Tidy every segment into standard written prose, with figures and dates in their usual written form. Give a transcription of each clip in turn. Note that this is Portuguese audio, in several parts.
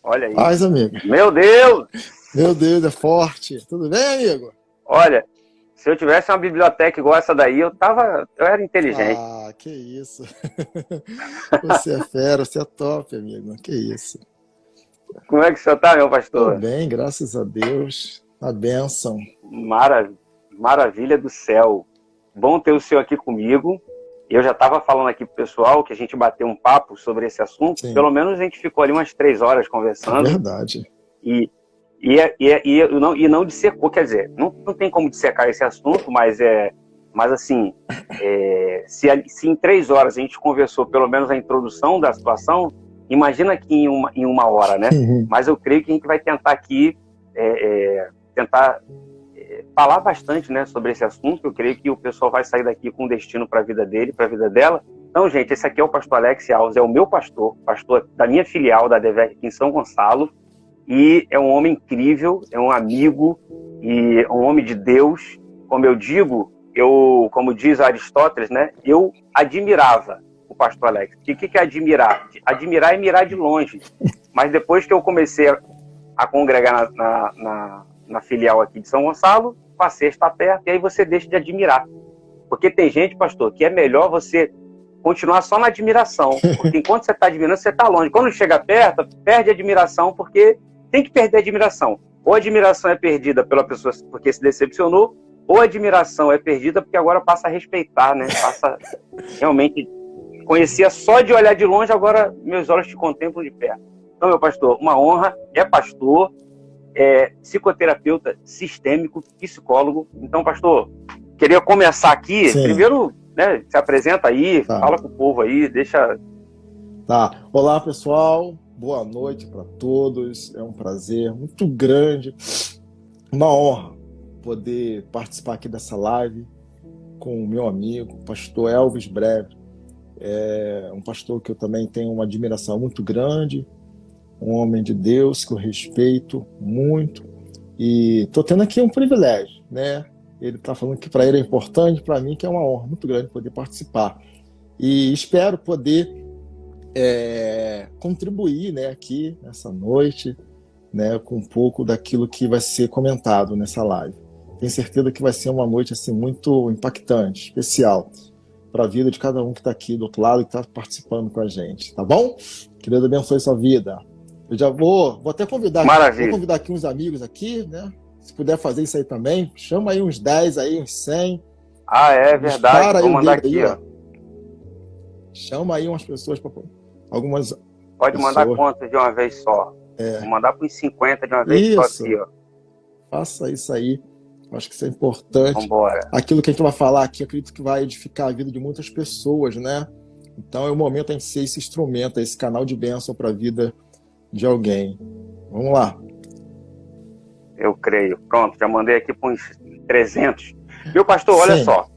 Olha aí. Paz, amigo. Meu Deus! Meu Deus, é forte. Tudo bem, amigo? Olha, se eu tivesse uma biblioteca igual essa daí, eu era inteligente. Ah, que isso. Você é fera, você é top, amigo. Que isso. Como é que o senhor tá, meu Tô pastor? bem, graças a Deus. A bênção. Maravilha do céu. Bom ter o senhor aqui comigo. Eu já estava falando aqui pro pessoal que a gente bateu um papo sobre esse assunto. Sim, Pelo menos a gente ficou ali umas 3 horas é conversando. verdade. E, e não dissecou, quer dizer, não tem como dissecar esse assunto, mas assim, se em 3 horas a gente conversou pelo menos a introdução da situação, imagina aqui em uma hora, né? Mas eu creio que a gente vai tentar aqui tentar falar bastante, né, sobre esse assunto. Eu creio que o pessoal vai sair daqui com um destino para a vida dele, para a vida dela. Então, gente, esse aqui é o pastor Alex Alves, é o meu pastor da minha filial da DEVEC aqui em São Gonçalo. E é um homem incrível, é um amigo e um homem de Deus. Como eu digo, como diz Aristóteles, né, eu admirava o pastor Alex. O que é admirar? Admirar é mirar de longe. Mas depois que eu comecei a congregar na filial aqui de São Gonçalo, passei a estar perto, e aí você deixa de admirar. Porque tem gente, pastor, que é melhor você continuar só na admiração, porque enquanto você está admirando, você está longe. Quando chega perto, perde a admiração, porque tem que perder a admiração. Ou a admiração é perdida pela pessoa porque se decepcionou, ou a admiração é perdida porque agora passa a respeitar, né? Passa realmente... Conhecia só de olhar de longe, agora meus olhos te contemplam de perto. Então, meu pastor, uma honra, é pastor, é psicoterapeuta sistêmico, psicólogo. Então, pastor, queria começar aqui, Sim, primeiro, né, se apresenta aí, tá. fala com o povo aí, deixa... Tá. Olá, pessoal. Boa noite para todos. É um prazer muito grande, uma honra poder participar aqui dessa live com o meu amigo, pastor Elvis Breve. É um pastor que eu também tenho uma admiração muito grande, um homem de Deus que eu respeito muito, e estou tendo aqui um privilégio, né? Ele está falando que para ele é importante, para mim que é uma honra muito grande poder participar. E espero poder contribuir, né, aqui nessa noite, né, com um pouco daquilo que vai ser comentado nessa live. Tenho certeza que vai ser uma noite assim, muito impactante, especial, para a vida de cada um que está aqui do outro lado e que está participando com a gente, tá bom? Que Deus abençoe sua vida. Eu já vou até convidar Maravilha. aqui uns amigos aqui, né? Se puder fazer isso aí também, chama aí uns 10 aí, uns 100. Ah, é verdade, Dispara aí vou o mandar dedo aqui, aí, ó. ó. Chama aí umas pessoas, algumas Pode mandar pessoas. quantos de uma vez só? Vou mandar para uns 50 de uma vez só Isso, aqui, ó. faça isso aí. Acho que isso é importante. Vambora. Aquilo que a gente vai falar aqui, acredito que vai edificar a vida de muitas pessoas, né? Então é o momento a gente ser esse instrumento, esse canal de bênção para a vida de alguém. Vamos lá. Eu creio. Pronto, já mandei aqui para uns 300. Meu pastor, olha Sim, só.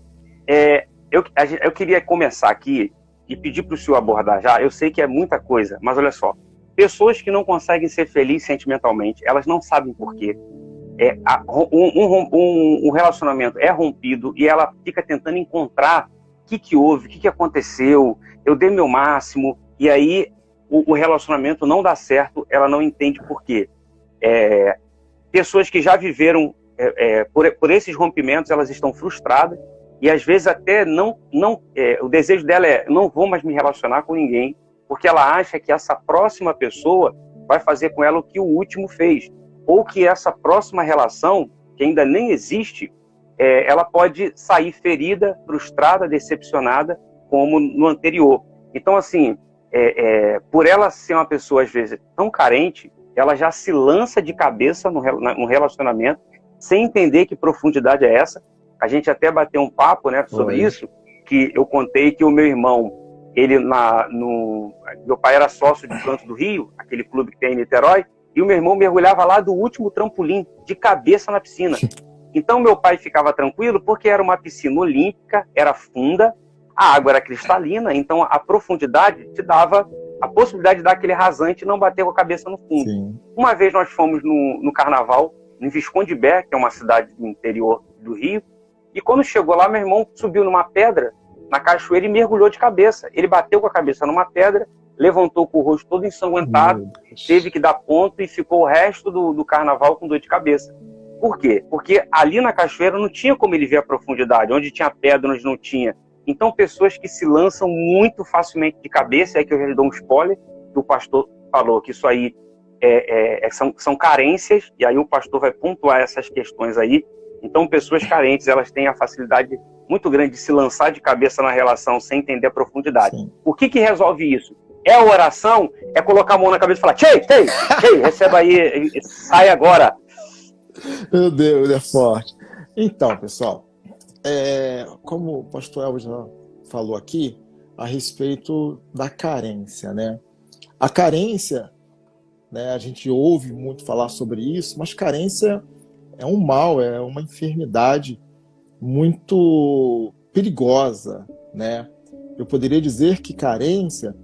Eu queria começar aqui e pedir para o senhor abordar já. Eu sei que é muita coisa, mas olha só. Pessoas que não conseguem ser felizes sentimentalmente, elas não sabem por quê. Um relacionamento é rompido e ela fica tentando encontrar o que houve, o que aconteceu, eu dei meu máximo, e aí o relacionamento não dá certo, ela não entende por quê. Pessoas que já viveram por esses rompimentos, elas estão frustradas, e às vezes até o desejo dela não vou mais me relacionar com ninguém, porque ela acha que essa próxima pessoa vai fazer com ela o que o último fez, ou que essa próxima relação, que ainda nem existe, ela pode sair ferida, frustrada, decepcionada, como no anterior. Então, assim, por ela ser uma pessoa, às vezes, tão carente, ela já se lança de cabeça no relacionamento, sem entender que profundidade é essa. A gente até bateu um papo, né, sobre isso, que eu contei que o meu irmão, meu pai era sócio de Canto do Rio, aquele clube que tem em Niterói, e o meu irmão mergulhava lá do último trampolim, de cabeça na piscina. Então, meu pai ficava tranquilo porque era uma piscina olímpica, era funda, a água era cristalina, então a profundidade te dava a possibilidade de dar aquele rasante e não bater com a cabeça no fundo. sim. Uma vez nós fomos no carnaval, em Visconde Bé, que é uma cidade do interior do Rio, e quando chegou lá, meu irmão subiu numa pedra, na cachoeira, e mergulhou de cabeça. Ele bateu com a cabeça numa pedra levantou com o rosto todo ensanguentado, teve que dar ponto e ficou o resto do carnaval com dor de cabeça. Por quê? Porque ali na cachoeira não tinha como ele ver a profundidade, onde tinha pedra, onde não tinha. Então, pessoas que se lançam muito facilmente de cabeça, é que eu já dou um spoiler, que o pastor falou que isso aí são carências, e aí o pastor vai pontuar essas questões aí. Então, pessoas carentes, elas têm a facilidade muito grande de se lançar de cabeça na relação sem entender a profundidade. Sim. O que resolve isso? É a oração? É colocar a mão na cabeça e falar, Tchei, receba aí, sai agora. Meu Deus, é forte. Então, pessoal, como o pastor Elvis já falou aqui, a respeito da carência, né? A carência, né, a gente ouve muito falar sobre isso, mas carência é um mal, é uma enfermidade muito perigosa, né? Eu poderia dizer que carência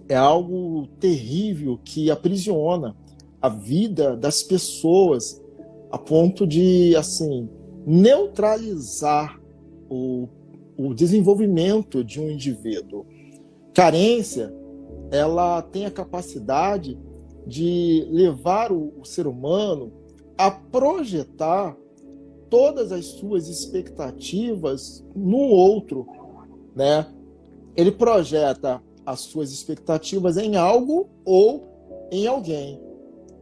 é algo terrível que aprisiona a vida das pessoas a ponto de, assim, neutralizar o desenvolvimento de um indivíduo. Carência, ela tem a capacidade de levar o ser humano a projetar todas as suas expectativas no outro, né? Ele projeta as suas expectativas em algo ou em alguém.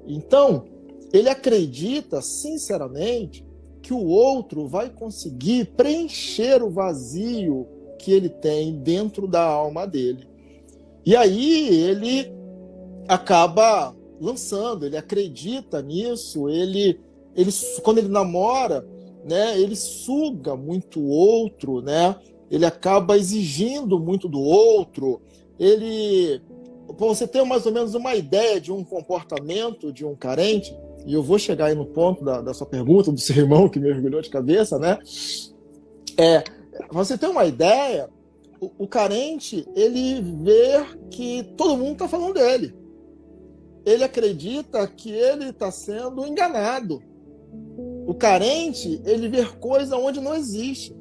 Então, ele acredita, sinceramente, que o outro vai conseguir preencher o vazio que ele tem dentro da alma dele. E aí ele acaba lançando, ele acredita nisso, ele quando ele namora, né, ele suga muito o outro, né? Ele acaba exigindo muito do outro. Para você ter mais ou menos uma ideia de um comportamento de um carente, e eu vou chegar aí no ponto da sua pergunta, do seu irmão que mergulhou de cabeça, né? Pra você ter uma ideia, o carente, ele vê que todo mundo está falando dele. Ele acredita que ele está sendo enganado. O carente, ele vê coisa onde não existe.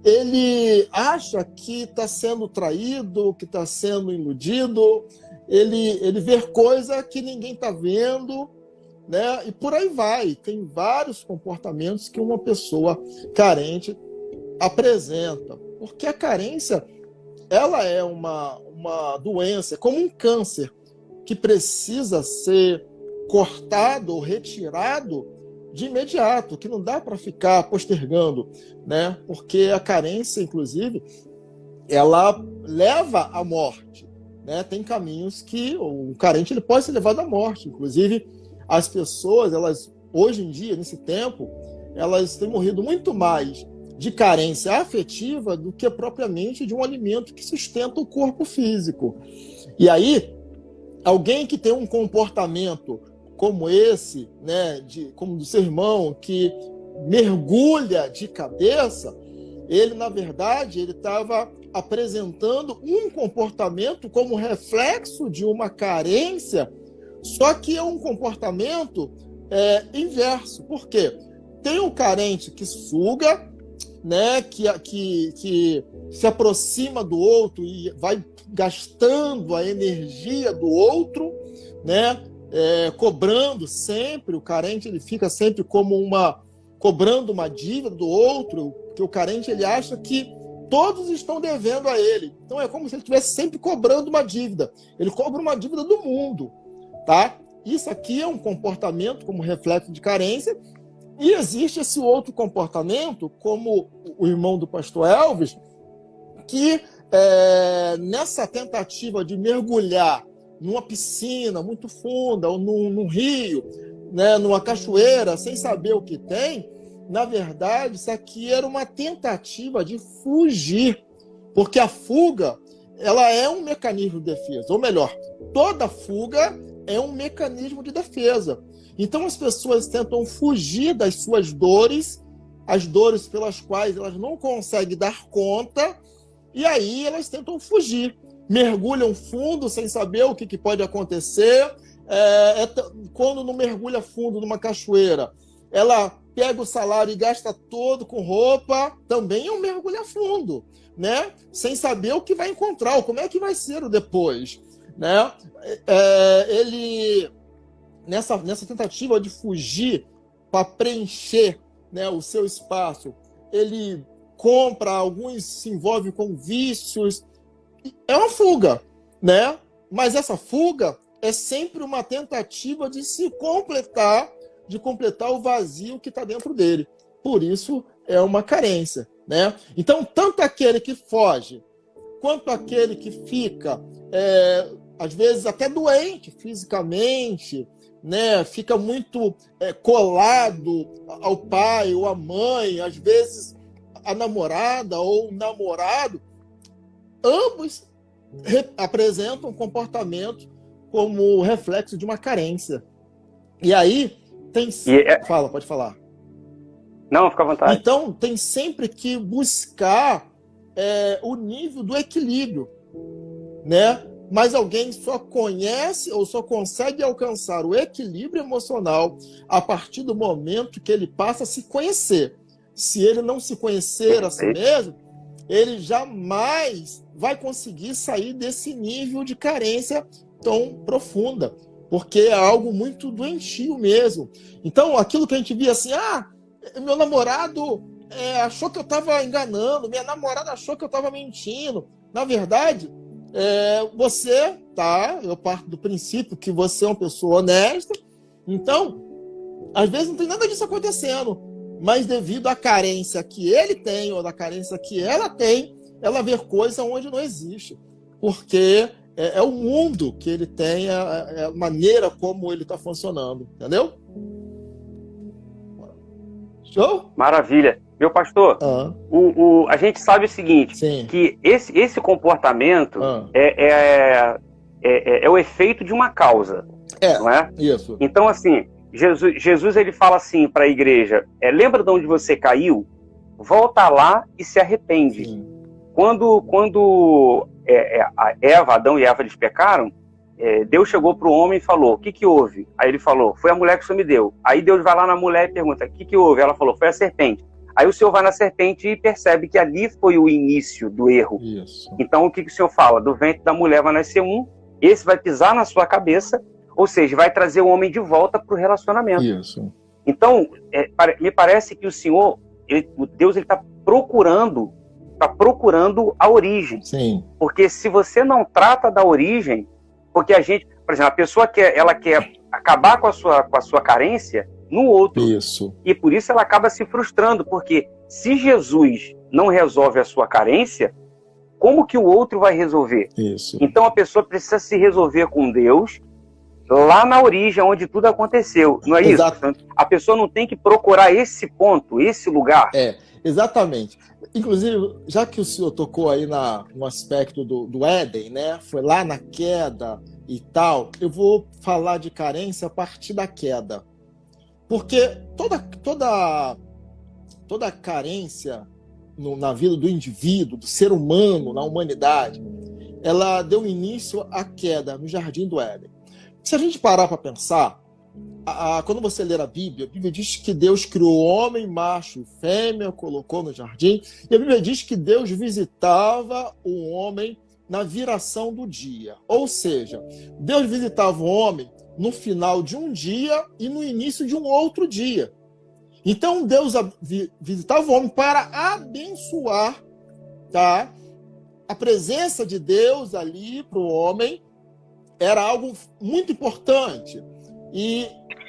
Ele acha que está sendo traído, que está sendo iludido. Ele vê coisa que ninguém está vendo, né? E por aí vai. Tem vários comportamentos que uma pessoa carente apresenta. Porque a carência, ela é uma doença, é como um câncer, que precisa ser cortado ou retirado de imediato, que não dá para ficar postergando, né? Porque a carência, inclusive, ela leva à morte, né? Tem caminhos que o carente ele pode ser levado à morte. Inclusive, as pessoas, elas hoje em dia, nesse tempo, elas têm morrido muito mais de carência afetiva do que propriamente de um alimento que sustenta o corpo físico. E aí, alguém que tem um comportamento como esse, né, como do seu irmão, que mergulha de cabeça, ele, na verdade, ele estava apresentando um comportamento como reflexo de uma carência, só que é um comportamento inverso. Por quê? Tem o carente que suga, né, que se aproxima do outro e vai gastando a energia do outro, né, cobrando sempre. O carente ele fica sempre como cobrando uma dívida do outro, que o carente ele acha que todos estão devendo a ele. Então é como se ele estivesse sempre cobrando uma dívida. Ele cobra uma dívida do mundo, tá? Isso aqui é um comportamento como reflexo de carência. E existe esse outro comportamento, como o irmão do pastor Elvis, que nessa tentativa de mergulhar numa piscina muito funda, ou num rio, né, numa cachoeira, sem saber o que tem, na verdade, isso aqui era uma tentativa de fugir. Porque a fuga, ela é um mecanismo de defesa. Ou melhor, toda fuga é um mecanismo de defesa. Então as pessoas tentam fugir das suas dores, as dores pelas quais elas não conseguem dar conta, e aí elas tentam fugir. Mergulham fundo sem saber o que pode acontecer. Quando não mergulha fundo numa cachoeira, ela pega o salário e gasta todo com roupa, também é um mergulho a fundo, né? Sem saber o que vai encontrar, ou como é que vai ser o depois, né? Ele, nessa tentativa de fugir para preencher, né, o seu espaço, ele compra, alguns se envolvem com vícios, é uma fuga, né? Mas essa fuga é sempre uma tentativa de se completar, de completar o vazio que está dentro dele. Por isso é uma carência, né? Então, tanto aquele que foge, quanto aquele que fica, às vezes até doente fisicamente, né? Fica muito colado ao pai ou à mãe, às vezes a namorada ou o namorado, ambos apresentam um comportamento como reflexo de uma carência. E aí tem... Fala, pode falar. Não, fica à vontade. Então tem sempre que buscar o nível do equilíbrio, né? Mas alguém só conhece ou só consegue alcançar o equilíbrio emocional a partir do momento que ele passa a se conhecer. Se ele não se conhecer a si mesmo, ele jamais vai conseguir sair desse nível de carência tão profunda, porque é algo muito doentio mesmo. Então, aquilo que a gente via assim, meu namorado achou que eu estava enganando, minha namorada achou que eu estava mentindo. Na verdade, eu parto do princípio que você é uma pessoa honesta, então, às vezes não tem nada disso acontecendo, mas devido à carência que ele tem, ou da carência que ela tem, ela vê coisa onde não existe, porque é o mundo que ele tem, a maneira como ele está funcionando, entendeu? Show? Maravilha. Meu pastor, a gente sabe o seguinte, Sim. Que esse comportamento é o efeito de uma causa, não é? Isso. Então, assim, Jesus ele fala assim para a igreja, lembra de onde você caiu? Volta lá e se arrepende. Sim. Quando Adão e Eva eles pecaram, Deus chegou para o homem e falou, o que houve? Aí ele falou, foi a mulher que o senhor me deu. Aí Deus vai lá na mulher e pergunta, o que houve? Ela falou, foi a serpente. Aí o senhor vai na serpente e percebe que ali foi o início do erro. Isso. Então o que o senhor fala? Do ventre da mulher vai nascer esse vai pisar na sua cabeça, ou seja, vai trazer o homem de volta para o relacionamento. Isso. Então, me parece que o senhor, Deus está procurando a origem. Sim. Porque se você não trata da origem, porque a gente, por exemplo, a pessoa quer acabar com a sua carência no outro. Isso. E por isso ela acaba se frustrando, porque se Jesus não resolve a sua carência, como que o outro vai resolver? Isso. Então a pessoa precisa se resolver com Deus lá na origem, onde tudo aconteceu. Não é Exato. isso? A pessoa não tem que procurar esse ponto, esse lugar. Exatamente. Inclusive, já que o senhor tocou aí no aspecto do Éden, né? Foi lá na queda e tal, eu vou falar de carência a partir da queda. Porque toda carência na vida do indivíduo, do ser humano, na humanidade, ela deu início à queda no Jardim do Éden. Se a gente parar para pensar, quando você ler a Bíblia diz que Deus criou homem, macho e fêmea, colocou no jardim, e a Bíblia diz que Deus visitava o homem na viração do dia. Ou seja, Deus visitava o homem no final de um dia e no início de um outro dia. Então Deus visitava o homem para abençoar, tá? A presença de Deus ali para o homem era algo muito importante. E,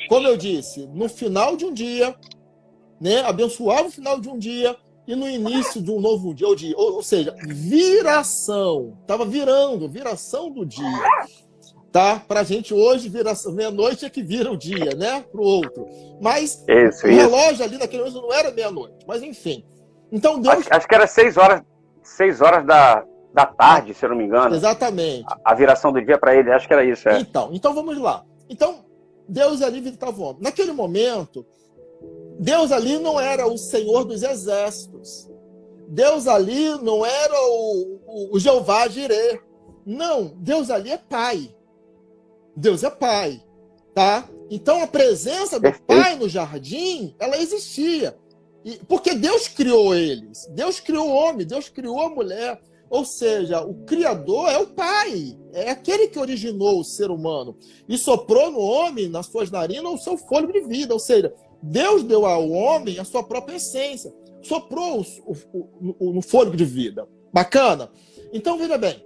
como eu disse, no final de um dia, né, abençoava o final de um dia e no início de um novo dia, ou seja, viração. Estava viração do dia. Tá? Para a gente hoje, meia-noite é que vira o dia, né? Para o outro. Mas o relógio ali naquele momento não era meia-noite. Mas enfim. Então Deus... Acho que era 6 horas da tarde, se eu não me engano. Exatamente. A viração do dia para ele, acho que era isso. Então vamos lá. Então, Deus ali visitava o homem. Naquele momento, Deus ali não era o Senhor dos Exércitos. Deus ali não era o Jeová Jireh. Não, Deus ali é Pai. Deus é Pai. tá? Então a presença do Perfeito. Pai no jardim, ela existia. Porque Deus criou eles, Deus criou o homem, Deus criou a mulher. Ou seja, o Criador é o Pai, é aquele que originou o ser humano e soprou no homem, nas suas narinas, o seu fôlego de vida. Ou seja, Deus deu ao homem a sua própria essência, soprou no fôlego de vida. Bacana? Então, veja bem,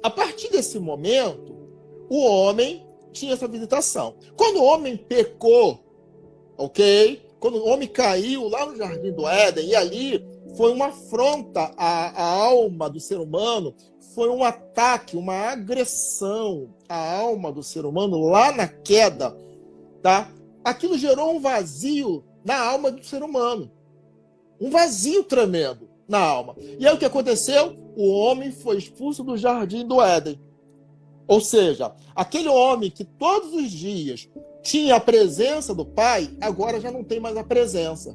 a partir desse momento, o homem tinha essa visitação. Quando o homem pecou, ok? Quando o homem caiu lá no Jardim do Éden, e ali foi uma afronta à alma do ser humano, foi um ataque, uma agressão à alma do ser humano lá na queda, tá? Aquilo gerou um vazio na alma do ser humano. Um vazio tremendo na alma. E aí o que aconteceu? O homem foi expulso do Jardim do Éden. Ou seja, aquele homem que todos os dias tinha a presença do Pai, agora já não tem mais a presença.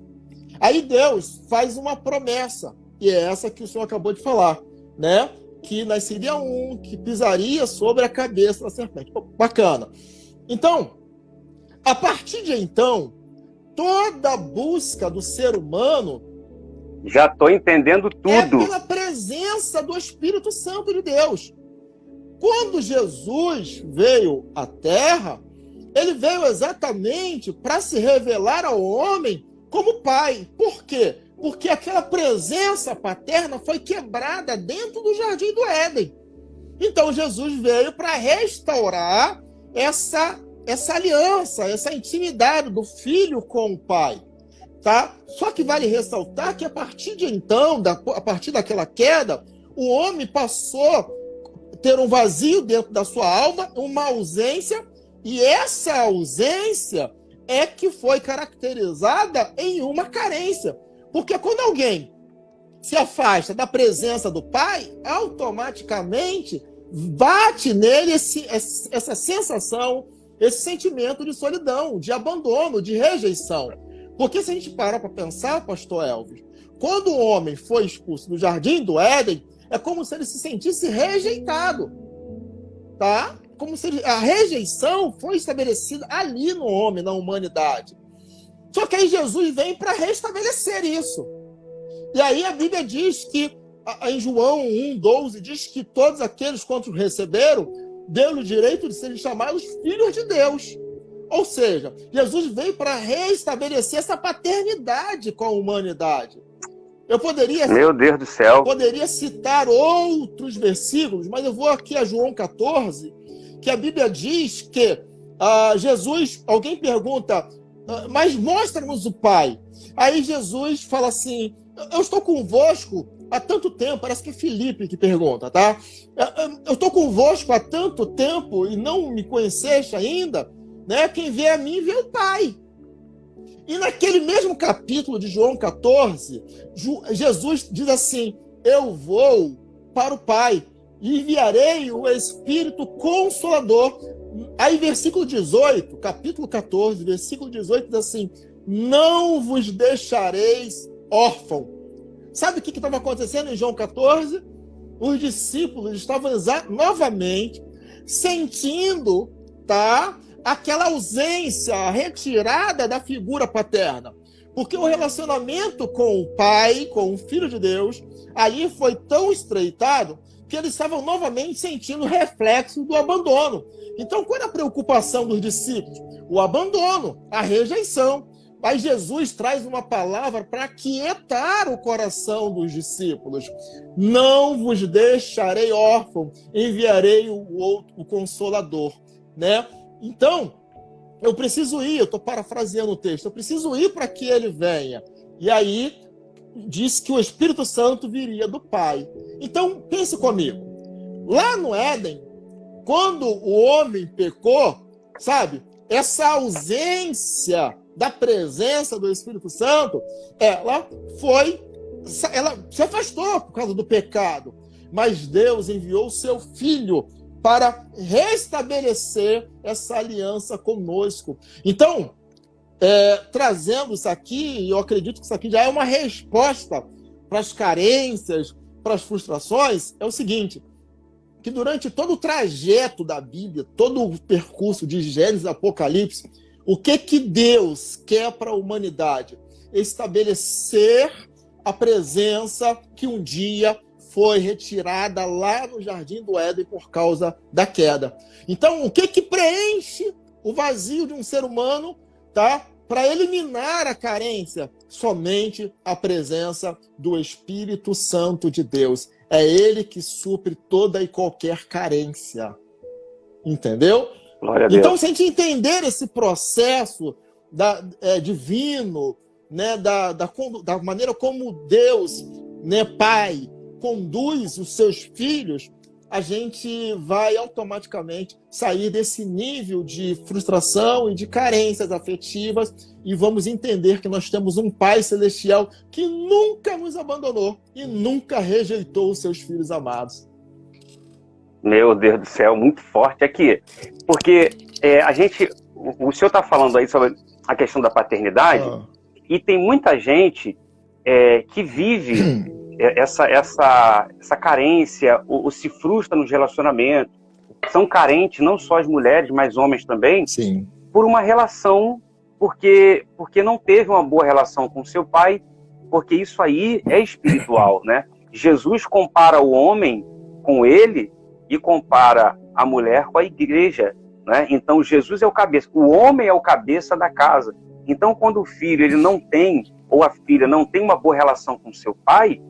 Aí Deus faz uma promessa, e é essa que o senhor acabou de falar, né? Que nasceria um, que pisaria sobre a cabeça da serpente. Bacana. Então, a partir de então, toda a busca do ser humano... Já estou entendendo tudo. É pela presença do Espírito Santo de Deus. Quando Jesus veio à Terra, ele veio exatamente para se revelar ao homem como pai. Por quê? Porque aquela presença paterna foi quebrada dentro do Jardim do Éden. Então Jesus veio para restaurar essa aliança, essa intimidade do filho com o pai. Tá? Só que vale ressaltar que a partir de então, a partir daquela queda, o homem passou a ter um vazio dentro da sua alma, uma ausência, e essa ausência é que foi caracterizada em uma carência. Porque quando alguém se afasta da presença do pai, automaticamente bate nele essa sensação, esse sentimento de solidão, de abandono, de rejeição. Porque se a gente parar para pensar, pastor Elvis, quando o homem foi expulso do Jardim do Éden, é como se ele se sentisse rejeitado. Tá? Como se a rejeição foi estabelecida ali no homem, na humanidade. Só que aí Jesus vem para restabelecer isso. E aí a Bíblia diz que, em João 1,12, diz que todos aqueles quantos receberam, deu-lhe o direito de serem chamados filhos de Deus. Ou seja, Jesus veio para restabelecer essa paternidade com a humanidade. Eu poderia, meu Deus do céu, poderia citar outros versículos, mas eu vou aqui a João 14, que a Bíblia diz que Jesus, alguém pergunta, mas mostra-nos o Pai. Aí Jesus fala assim, eu estou convosco há tanto tempo, parece que é Filipe que pergunta, tá? Eu estou convosco há tanto tempo e não me conheceste ainda, né? Quem vê a mim vê o Pai. E naquele mesmo capítulo de João 14, Jesus diz assim, eu vou para o Pai e enviarei o Espírito Consolador. Aí versículo 18, capítulo 14, versículo 18 diz assim, não vos deixareis órfão. Sabe o que estava acontecendo em João 14? Os discípulos estavam novamente sentindo, tá, aquela ausência, a retirada da figura paterna. Porque o relacionamento com o Pai, com o Filho de Deus, ali foi tão estreitado que eles estavam novamente sentindo o reflexo do abandono. Então, qual era a preocupação dos discípulos? O abandono, a rejeição. Mas Jesus traz uma palavra para aquietar o coração dos discípulos. Não vos deixarei órfão, enviarei o Consolador. Né? Então, eu preciso ir, eu estou parafraseando o texto, eu preciso ir para que ele venha. E aí, diz que o Espírito Santo viria do Pai. Então, pense comigo. Lá no Éden, quando o homem pecou, sabe, essa ausência da presença do Espírito Santo, ela se afastou por causa do pecado. Mas Deus enviou o seu Filho para restabelecer essa aliança conosco. Então, trazendo isso aqui, eu acredito que isso aqui já é uma resposta para as carências, para as frustrações, é o seguinte, que durante todo o trajeto da Bíblia, todo o percurso de Gênesis e Apocalipse, o que Deus quer para a humanidade? Estabelecer a presença que um dia foi retirada lá no Jardim do Éden por causa da queda. Então, o que preenche o vazio de um ser humano, tá? Para eliminar a carência? Somente a presença do Espírito Santo de Deus. É ele que supre toda e qualquer carência. Entendeu? Glória a Deus. Então, se a gente entender esse processo divino, né, da maneira como Deus, né, Pai, conduz os seus filhos, a gente vai automaticamente sair desse nível de frustração e de carências afetivas e vamos entender que nós temos um Pai Celestial que nunca nos abandonou e nunca rejeitou os seus filhos amados. Meu Deus do céu, muito forte aqui. Porque o senhor está falando aí sobre a questão da paternidade e tem muita gente que vive essa carência, ou se frustra nos relacionamentos. São carentes, não só as mulheres, mas homens também, sim, por uma relação, porque não teve uma boa relação com seu pai, porque isso aí é espiritual, né? Jesus compara o homem com ele e compara a mulher com a igreja, né? Então Jesus é o cabeça, o homem é o cabeça da casa. Então quando o filho ele não tem, ou a filha não tem uma boa relação com seu pai,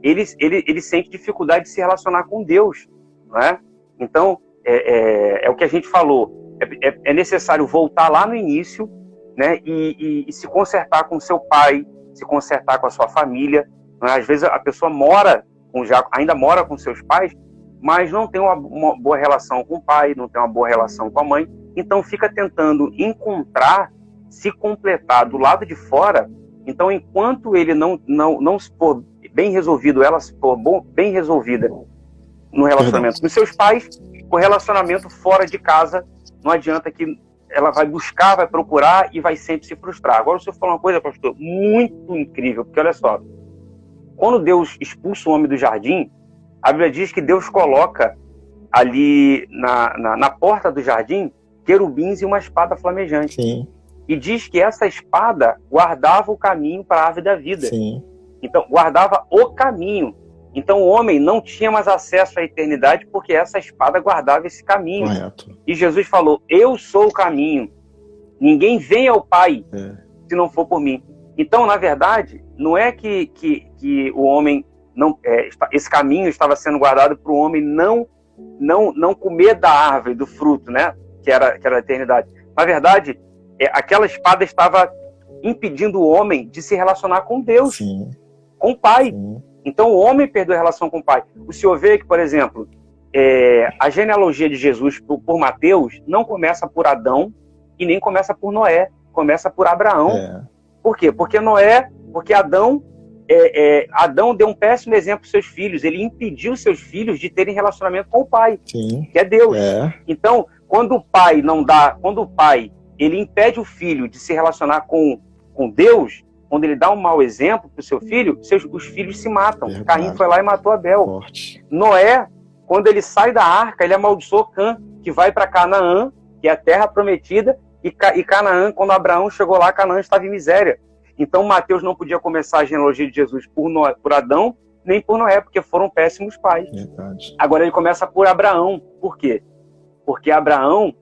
ele sente dificuldade de se relacionar com Deus, né? Então, é o que a gente falou, é necessário voltar lá no início, né? E se consertar com seu pai, se consertar com a sua família, né? Às vezes a pessoa ainda mora com seus pais, mas não tem uma boa relação com o pai, não tem uma boa relação com a mãe, então fica tentando encontrar, se completar do lado de fora. Então, enquanto ele não se for bem resolvido, ela se for bem resolvida no relacionamento com seus pais, o relacionamento fora de casa, não adianta que ela vai buscar, vai procurar e vai sempre se frustrar. Agora, o senhor falou uma coisa, pastor, muito incrível, porque olha só, quando Deus expulsa o homem do jardim, a Bíblia diz que Deus coloca ali na porta do jardim querubins e uma espada flamejante. Sim. E diz que essa espada guardava o caminho para a árvore da vida. Sim. Então, guardava o caminho. Então, o homem não tinha mais acesso à eternidade porque essa espada guardava esse caminho. Correto. E Jesus falou, eu sou o caminho. Ninguém vem ao Pai se não for por mim. Então, na verdade, não é que o homem... esse caminho estava sendo guardado para o homem não comer da árvore, do fruto, né? Que era a eternidade. Na verdade, aquela espada estava impedindo o homem de se relacionar com Deus, sim, com o Pai. Sim. Então o homem perdeu a relação com o Pai. O senhor vê que, por exemplo, a genealogia de Jesus por Mateus não começa por Adão e nem começa por Noé, começa por Abraão. Por quê? Porque Adão deu um péssimo exemplo para seus filhos. Ele impediu seus filhos de terem relacionamento com o Pai, sim, que é Deus. Então, quando o pai ele impede o filho de se relacionar com Deus, quando ele dá um mau exemplo para o seu filho, os filhos se matam. Verdade. Caim foi lá e matou Abel. Forte. Noé, quando ele sai da arca, ele amaldiçoou Cã, que vai para Canaã, que é a terra prometida, e Canaã, quando Abraão chegou lá, Canaã estava em miséria. Então Mateus não podia começar a genealogia de Jesus por Adão, nem por Noé, porque foram péssimos pais. Verdade. Agora ele começa por Abraão. Por quê? Porque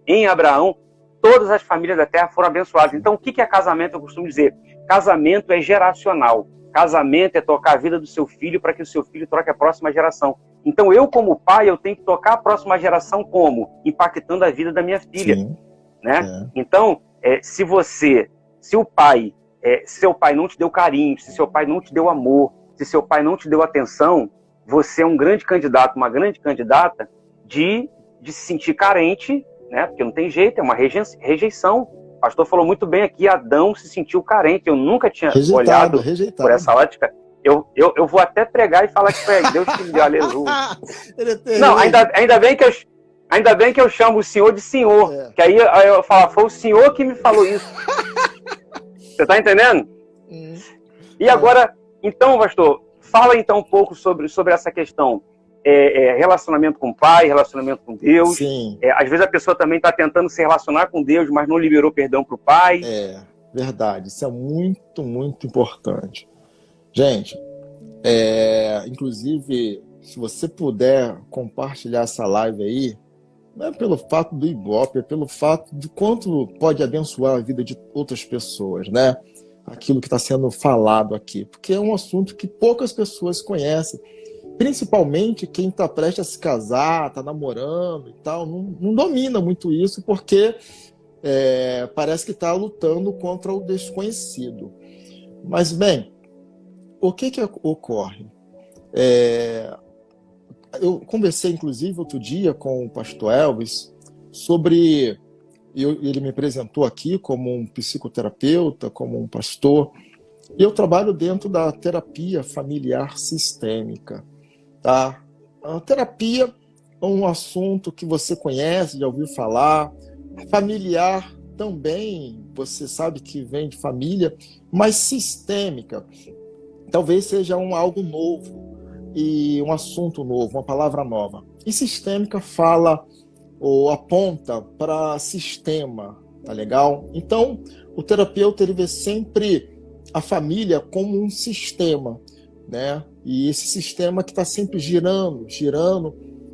em Abraão, todas as famílias da terra foram abençoadas. Então, o que é casamento? Eu costumo dizer, casamento é geracional. Casamento é tocar a vida do seu filho para que o seu filho troque a próxima geração. Então, eu como pai, eu tenho que tocar a próxima geração como? Impactando a vida da minha filha. Sim. Né? Então, se seu pai não te deu carinho, se seu pai não te deu amor, se seu pai não te deu atenção, você é um grande candidato, uma grande candidata de se sentir carente, né? Porque não tem jeito, é uma rejeição. O pastor falou muito bem aqui, Adão se sentiu carente. Eu nunca tinha olhado por essa ótica. Eu vou até pregar e falar que foi Deus que me deu, aleluia. Não, ainda bem que eu chamo o Senhor de Senhor, que aí eu falo, foi o Senhor que me falou isso. Você está entendendo? E agora, então, pastor, fala então um pouco sobre essa questão. relacionamento com o pai, relacionamento com Deus. Sim. Às vezes a pessoa também está tentando se relacionar com Deus, mas não liberou perdão para o pai. Verdade. Isso é muito, muito importante. Gente, inclusive, se você puder compartilhar essa live aí, não é pelo fato do Ibope, é pelo fato de quanto pode abençoar a vida de outras pessoas, né? Aquilo que está sendo falado aqui. Porque é um assunto que poucas pessoas conhecem. Principalmente quem está prestes a se casar, está namorando e tal, não domina muito isso, porque parece que está lutando contra o desconhecido. Mas, bem, o que ocorre? Eu conversei, inclusive, outro dia com o pastor Elvis sobre... Ele me apresentou aqui como um psicoterapeuta, como um pastor, e eu trabalho dentro da terapia familiar sistêmica. Tá? A terapia é um assunto que você conhece, já ouviu falar. Familiar também, você sabe que vem de família, mas sistêmica talvez seja algo novo e um assunto novo, uma palavra nova. E sistêmica fala ou aponta para sistema, tá legal? Então, o terapeuta ele vê sempre a família como um sistema, né? E esse sistema que está sempre girando,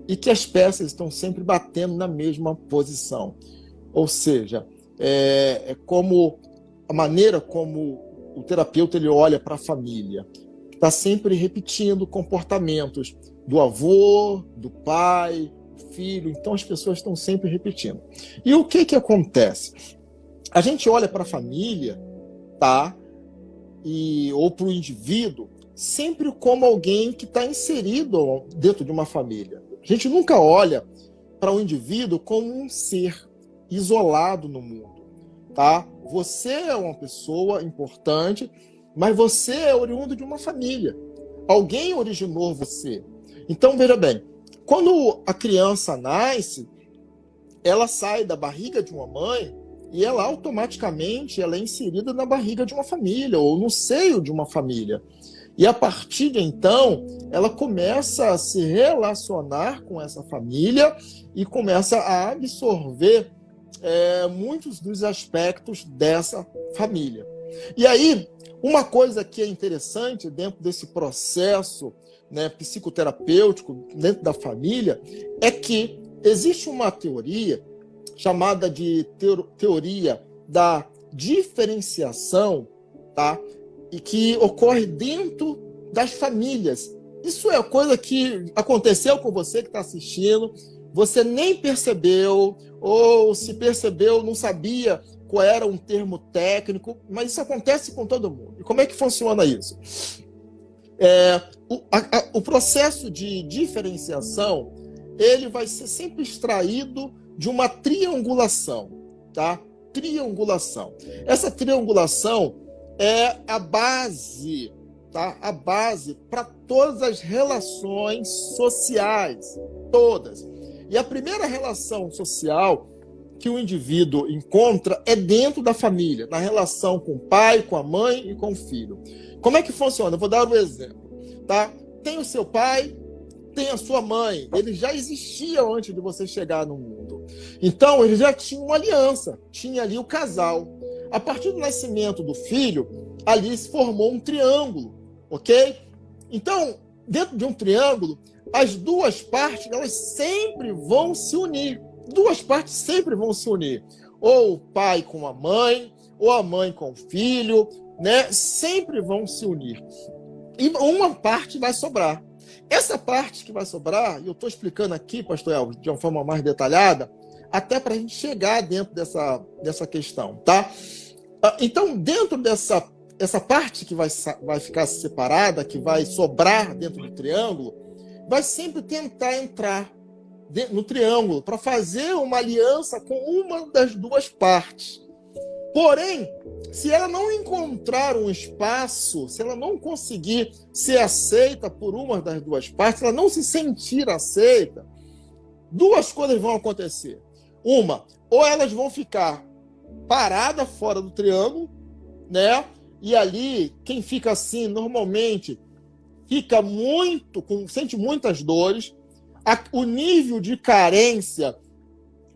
e que as peças estão sempre batendo na mesma posição. Ou seja, é como a maneira como o terapeuta ele olha para a família. Está sempre repetindo comportamentos do avô, do pai, do filho. Então as pessoas estão sempre repetindo. E o que acontece? A gente olha para a família, tá? Ou para o indivíduo, sempre como alguém que está inserido dentro de uma família. A gente nunca olha para o indivíduo como um ser isolado no mundo, tá? Você é uma pessoa importante, mas você é oriundo de uma família. Alguém originou você. Então, veja bem, quando a criança nasce, ela sai da barriga de uma mãe e ela automaticamente ela é inserida na barriga de uma família ou no seio de uma família. E a partir de então, ela começa a se relacionar com essa família e começa a absorver muitos dos aspectos dessa família. E aí, uma coisa que é interessante dentro desse processo, né, psicoterapêutico, dentro da família, é que existe uma teoria chamada de teoria da diferenciação, tá? E que ocorre dentro das famílias. Isso é coisa que aconteceu com você que está assistindo, você nem percebeu, ou se percebeu, não sabia qual era um termo técnico, mas isso acontece com todo mundo. E como é que funciona isso? O processo de diferenciação, ele vai ser sempre extraído de uma triangulação, tá? Triangulação. Essa triangulação é a base, tá? A base para todas as relações sociais, todas. E a primeira relação social que o indivíduo encontra é dentro da família, na relação com o pai, com a mãe e com o filho. Como é que funciona? Eu vou dar um exemplo, tá? Tem o seu pai, tem a sua mãe. Eles já existiam antes de você chegar no mundo. Então, eles já tinham uma aliança, tinha ali o casal. A partir do nascimento do filho, ali se formou um triângulo, ok? Então, dentro de um triângulo, as duas partes, elas sempre vão se unir. Duas partes sempre vão se unir. Ou o pai com a mãe, ou a mãe com o filho, né? Sempre vão se unir. E uma parte vai sobrar. Essa parte que vai sobrar, e eu estou explicando aqui, pastor Elvis, de uma forma mais detalhada, até para a gente chegar dentro dessa questão, tá? Então, dentro dessa parte que vai ficar separada, que vai sobrar dentro do triângulo, vai sempre tentar entrar no triângulo para fazer uma aliança com uma das duas partes. Porém, se ela não encontrar um espaço, se ela não conseguir ser aceita por uma das duas partes, ela não se sentir aceita, duas coisas vão acontecer. Uma, ou elas vão ficar paradas fora do triângulo, né? E ali, quem fica assim, normalmente, sente muitas dores, o nível de carência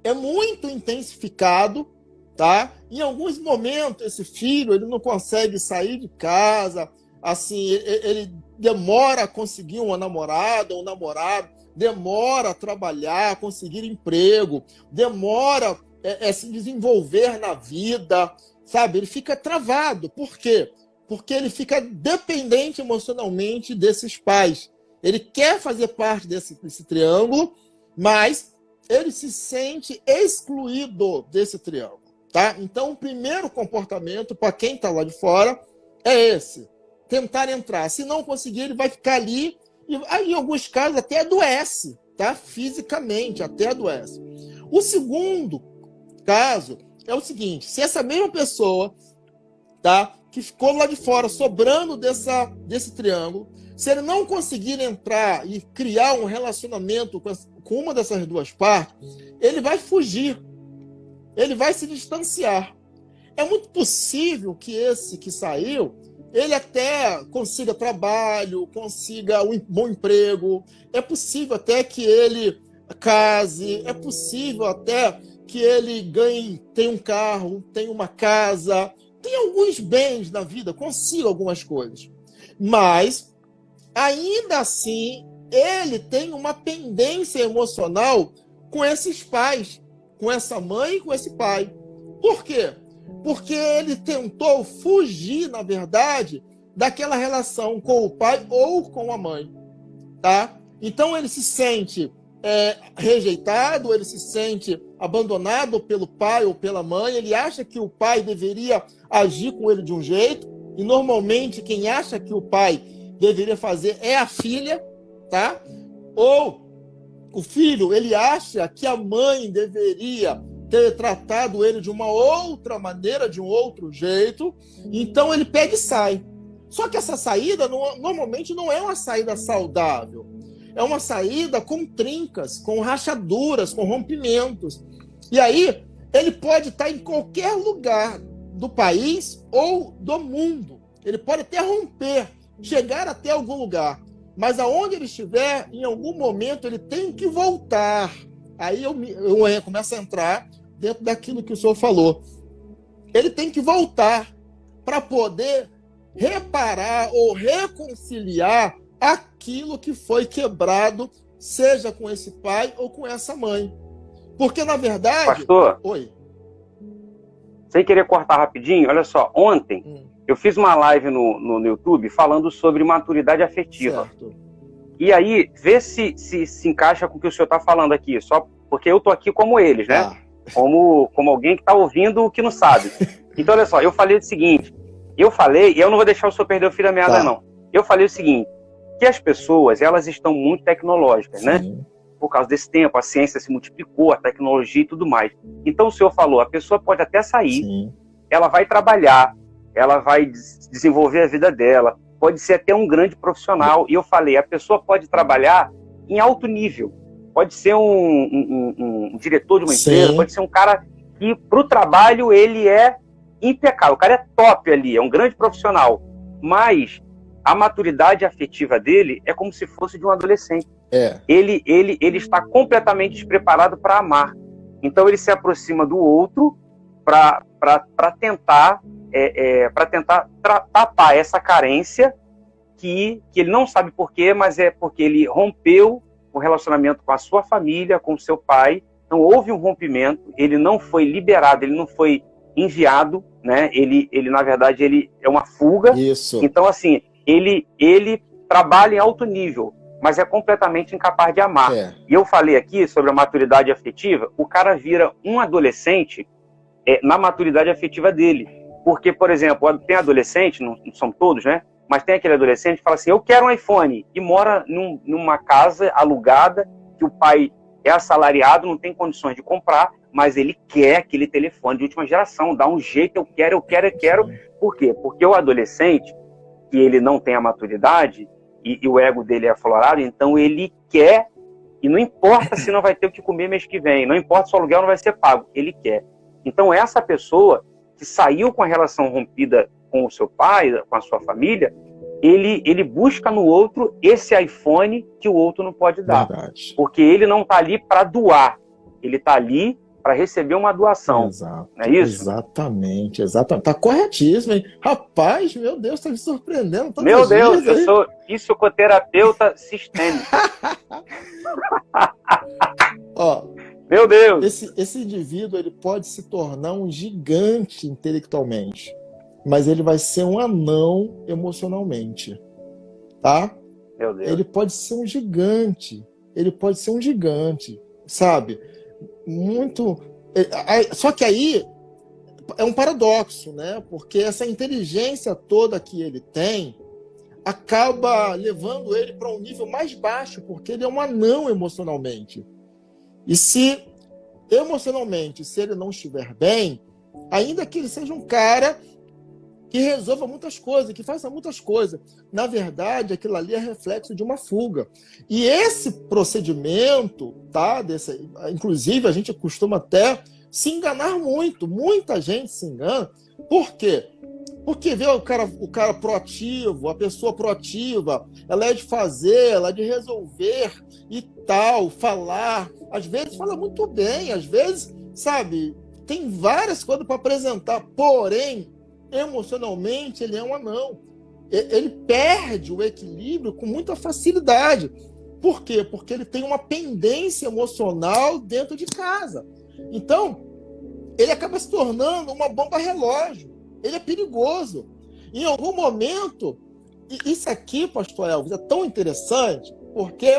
é muito intensificado, tá? Em alguns momentos, esse filho ele não consegue sair de casa, assim, ele demora a conseguir uma namorada ou um namorado, demora a trabalhar, conseguir emprego, demora se desenvolver na vida, sabe? Ele fica travado. Por quê? Porque ele fica dependente emocionalmente desses pais. Ele quer fazer parte desse triângulo, mas ele se sente excluído desse triângulo. Tá? Então, o primeiro comportamento, para quem está lá de fora, é esse. Tentar entrar. Se não conseguir, ele vai ficar ali e, em alguns casos, até adoece. Tá? Fisicamente, até adoece. O segundo caso é o seguinte. Se essa mesma pessoa, tá, que ficou lá de fora, sobrando desse triângulo, se ele não conseguir entrar e criar um relacionamento com uma dessas duas partes, ele vai fugir. Ele vai se distanciar. É muito possível que esse que saiu, ele até consiga trabalho, consiga um bom emprego, é possível até que ele case, é possível até que ele tenha um carro, tenha uma casa, tenha alguns bens na vida, consiga algumas coisas. Mas, ainda assim, ele tem uma pendência emocional com esses pais, com essa mãe e com esse pai. Por quê? Porque ele tentou fugir, na verdade, daquela relação com o pai ou com a mãe. Tá? Então ele se sente rejeitado, ele se sente abandonado pelo pai ou pela mãe, ele acha que o pai deveria agir com ele de um jeito, e normalmente quem acha que o pai deveria fazer é a filha, tá? Ou o filho, ele acha que a mãe deveria ter tratado ele de uma outra maneira, de um outro jeito, então ele pega e sai. Só que essa saída normalmente não é uma saída saudável. É uma saída com trincas, com rachaduras, com rompimentos. E aí, ele pode estar em qualquer lugar do país ou do mundo. Ele pode até romper, chegar até algum lugar. Mas aonde ele estiver, em algum momento, ele tem que voltar. Aí eu começo a entrar dentro daquilo que o senhor falou. Ele tem que voltar para poder reparar ou reconciliar aquilo que foi quebrado, seja com esse pai ou com essa mãe. Porque, na verdade... Pastor, oi. Sem querer cortar rapidinho, olha só, ontem eu fiz uma live no YouTube falando sobre maturidade afetiva. Certo. E aí, vê se encaixa com o que o senhor está falando aqui, só porque eu estou aqui como eles, né? Ah. Como alguém que está ouvindo o que não sabe. Então, olha só, eu falei o seguinte, e eu não vou deixar o senhor perder o fio da meada, não. Eu falei o seguinte, que as pessoas, elas estão muito tecnológicas, né? Por causa desse tempo, a ciência se multiplicou, a tecnologia e tudo mais. Então, o senhor falou, a pessoa pode até sair, ela vai trabalhar, ela vai desenvolver a vida dela, pode ser até um grande profissional. E eu falei, a pessoa pode trabalhar em alto nível, pode ser um diretor de uma empresa, pode ser um cara que, para o trabalho, ele é impecável, o cara é top ali, é um grande profissional, mas a maturidade afetiva dele é como se fosse de um adolescente. Ele está completamente despreparado para amar. Então ele se aproxima do outro para tentar tapar essa carência que ele não sabe por quê, mas é porque ele rompeu o relacionamento com a sua família, com o seu pai. Então houve um rompimento, ele não foi liberado, ele não foi enviado, né? Ele na verdade, ele é uma fuga. Isso. Então, assim, ele trabalha em alto nível, mas é completamente incapaz de amar. E eu falei aqui sobre a maturidade afetiva, o cara vira um adolescente na maturidade afetiva dele. Porque, por exemplo, tem adolescente, não são todos, né? Mas tem aquele adolescente que fala assim, eu quero um iPhone, e mora numa casa alugada, que o pai é assalariado, não tem condições de comprar, mas ele quer aquele telefone de última geração, dá um jeito, eu quero. Por quê? Porque o adolescente, que ele não tem a maturidade, e o ego dele é aflorado, então ele quer, e não importa se não vai ter o que comer mês que vem, não importa se o aluguel não vai ser pago, ele quer. Então essa pessoa que saiu com a relação rompida com o seu pai, com a sua família, ele busca no outro esse iPhone que o outro não pode dar. Verdade. Porque ele não está ali para doar, ele está ali para receber uma doação. Exato, não é isso? Exatamente. Tá corretíssimo, hein? Rapaz, meu Deus, tá me surpreendendo. Meu Deus, eu sou psicoterapeuta sistêmico. Ó, meu Deus! Esse indivíduo ele pode se tornar um gigante intelectualmente, mas ele vai ser um anão emocionalmente, tá? Meu Deus. Ele pode ser um gigante, sabe? Muito. Só que aí é um paradoxo, né? Porque essa inteligência toda que ele tem acaba levando ele para um nível mais baixo, porque ele é um anão emocionalmente. E se emocionalmente, se ele não estiver bem, ainda que ele seja um cara que resolva muitas coisas, que faça muitas coisas, na verdade, aquilo ali é reflexo de uma fuga. E esse procedimento, tá? Inclusive, a gente costuma até se enganar muito. Muita gente se engana. Por quê? Porque vê o cara proativo, a pessoa proativa, ela é de fazer, ela é de resolver e tal, falar. Às vezes fala muito bem, às vezes, sabe, tem várias coisas para apresentar, porém, emocionalmente, ele é um anão. Ele perde o equilíbrio com muita facilidade. Por quê? Porque ele tem uma pendência emocional dentro de casa. Então, ele acaba se tornando uma bomba relógio. Ele é perigoso. Em algum momento, isso aqui, pastor Elvis, é tão interessante, porque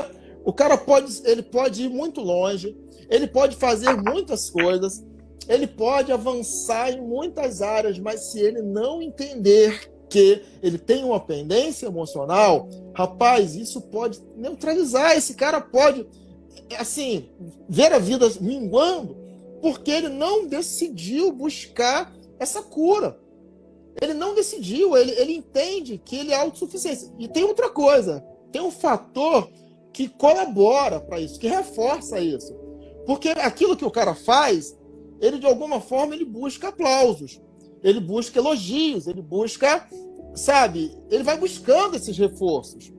o cara pode ir muito longe, ele pode fazer muitas coisas, ele pode avançar em muitas áreas, mas se ele não entender que ele tem uma pendência emocional, rapaz, isso pode neutralizar. Esse cara pode, assim, ver a vida minguando, porque ele não decidiu buscar essa cura. Ele não decidiu, ele entende que ele é autossuficiente. E tem outra coisa, tem um fator que colabora para isso, que reforça isso. Porque aquilo que o cara faz, ele de alguma forma ele busca aplausos, ele busca elogios, ele busca, sabe, ele vai buscando esses reforços.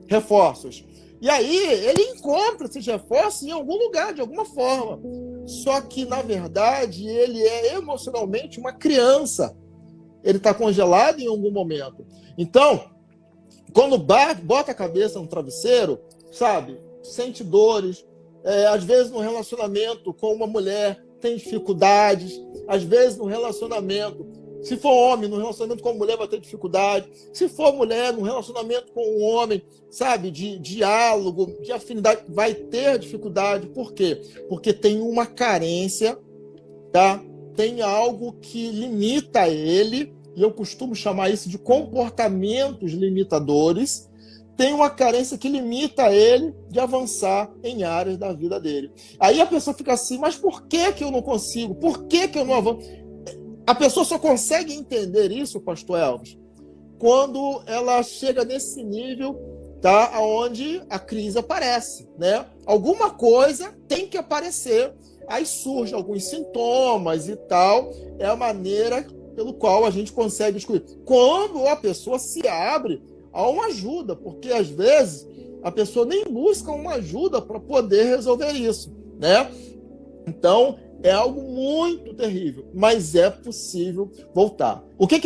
E aí ele encontra esses reforços em algum lugar, de alguma forma. Só que, na verdade, ele é emocionalmente uma criança. Ele está congelado em algum momento. Então, quando bota a cabeça no travesseiro, sabe, sente dores, às vezes no relacionamento com uma mulher tem dificuldades, às vezes no relacionamento, se for homem, no relacionamento com a mulher vai ter dificuldade, se for mulher, no relacionamento com um homem, sabe, de diálogo, de afinidade, vai ter dificuldade. Por quê? Porque tem uma carência, tá? Tem algo que limita ele, e eu costumo chamar isso de comportamentos limitadores. Tem uma carência que limita ele de avançar em áreas da vida dele. Aí a pessoa fica assim, mas por que eu não consigo? Por que eu não avanço? A pessoa só consegue entender isso, pastor Elvis, quando ela chega nesse nível, tá, onde a crise aparece, né? Alguma coisa tem que aparecer, aí surgem alguns sintomas e tal, é a maneira pelo qual a gente consegue descobrir. Quando a pessoa se abre a uma ajuda, porque às vezes a pessoa nem busca uma ajuda para poder resolver isso, né? Então, é algo muito terrível, mas é possível voltar. O que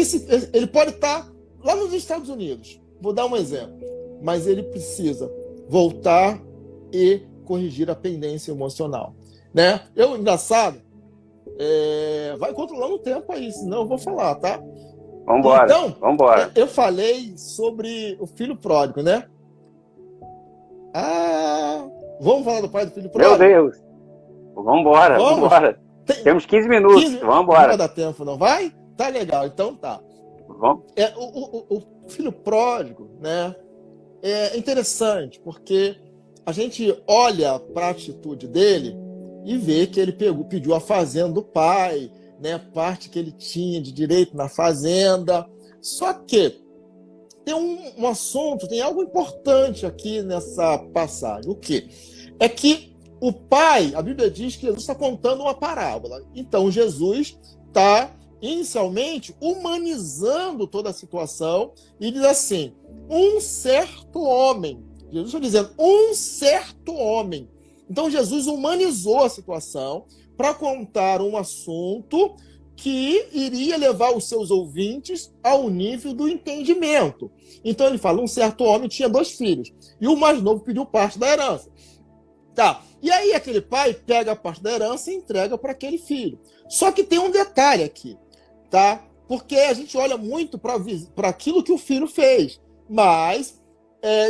ele pode estar lá nos Estados Unidos, vou dar um exemplo, mas ele precisa voltar e corrigir a pendência emocional, né? Engraçado, vai controlando o tempo aí, senão eu vou falar, tá? Vambora, então, vambora. Eu falei sobre o filho pródigo, né? Vamos falar do pai do filho pródigo? Meu Deus! Vambora. Temos 15 minutos, vambora. Não vai dar tempo, não vai? Tá legal, então tá. Vamos. O filho pródigo, né? É interessante, porque a gente olha para a atitude dele e vê que ele pediu a fazenda do pai, né, parte que ele tinha de direito na fazenda. Só que tem um assunto, tem algo importante aqui nessa passagem. O quê? É que o pai, a Bíblia diz que Jesus está contando uma parábola. Então Jesus está inicialmente humanizando toda a situação e diz assim, um certo homem. Jesus está dizendo, um certo homem. Então Jesus humanizou a situação para contar um assunto que iria levar os seus ouvintes ao nível do entendimento. Então ele fala, um certo homem tinha 2 filhos, e o mais novo pediu parte da herança. Tá. E aí aquele pai pega a parte da herança e entrega para aquele filho. Só que tem um detalhe aqui, tá? Porque a gente olha muito para aquilo que o filho fez, mas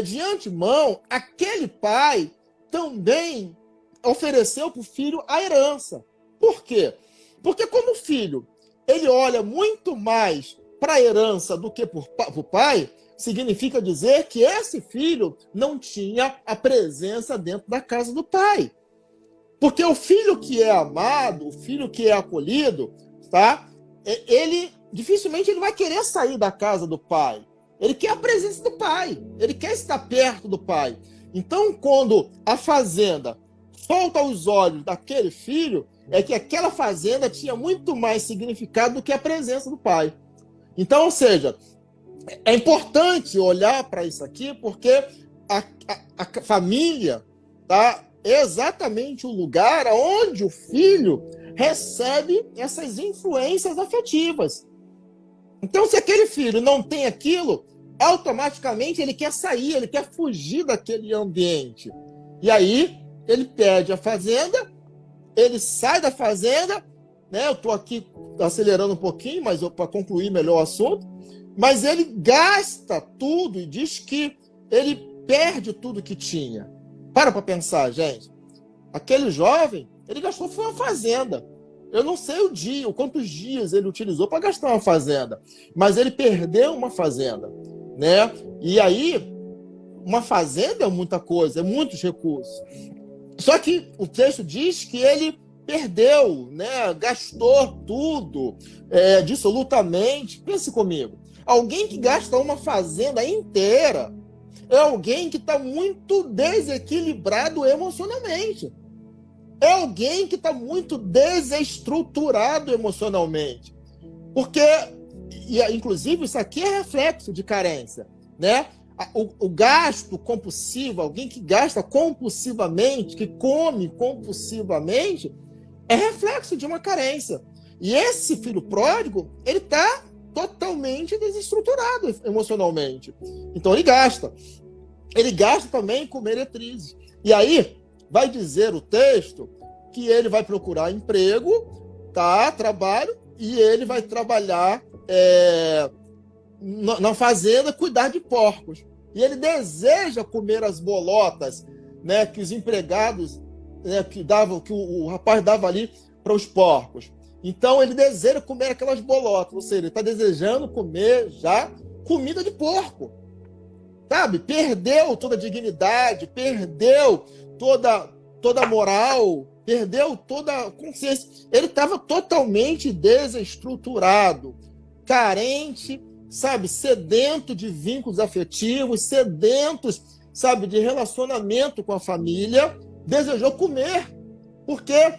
de antemão, aquele pai também ofereceu para o filho a herança. Por quê? Porque como o filho ele olha muito mais para a herança do que para o pai, significa dizer que esse filho não tinha a presença dentro da casa do pai. Porque o filho que é amado, o filho que é acolhido, tá? Ele dificilmente ele vai querer sair da casa do pai. Ele quer a presença do pai. Ele quer estar perto do pai. Então, quando a fazenda solta os olhos daquele filho, é que aquela fazenda tinha muito mais significado do que a presença do pai. Então, ou seja, é importante olhar para isso aqui, porque a família tá, é exatamente o lugar onde o filho recebe essas influências afetivas. Então, se aquele filho não tem aquilo, automaticamente ele quer sair, ele quer fugir daquele ambiente. E aí, ele perde a fazenda, ele sai da fazenda, né? Eu estou aqui acelerando um pouquinho, mas para concluir melhor o assunto, mas ele gasta tudo e diz que ele perde tudo que tinha. Para pensar, gente. Aquele jovem, ele gastou foi uma fazenda. Eu não sei o dia, quantos dias ele utilizou para gastar uma fazenda, mas ele perdeu uma fazenda, né? E aí, uma fazenda é muita coisa, é muitos recursos. Só que o texto diz que ele perdeu, né? Gastou tudo, dissolutamente. Pense comigo. Alguém que gasta uma fazenda inteira é alguém que está muito desequilibrado emocionalmente. É alguém que está muito desestruturado emocionalmente. Porque, inclusive, isso aqui é reflexo de carência, né? O gasto compulsivo, alguém que gasta compulsivamente, que come compulsivamente, é reflexo de uma carência. E esse filho pródigo, ele está totalmente desestruturado emocionalmente. Então ele gasta. Ele gasta também com meretrizes. E aí, vai dizer o texto que ele vai procurar emprego, tá? Trabalho, e ele vai trabalhar na fazenda, cuidar de porcos. E ele deseja comer as bolotas, né, que os empregados, né, que o rapaz dava ali para os porcos. Então ele deseja comer aquelas bolotas, ou seja, ele está desejando comer já comida de porco. Sabe? Perdeu toda a dignidade, perdeu toda a moral, perdeu toda a consciência. Ele estava totalmente desestruturado, carente, sabe, sedento de vínculos afetivos, sedentos, sabe, de relacionamento com a família, desejou comer, porque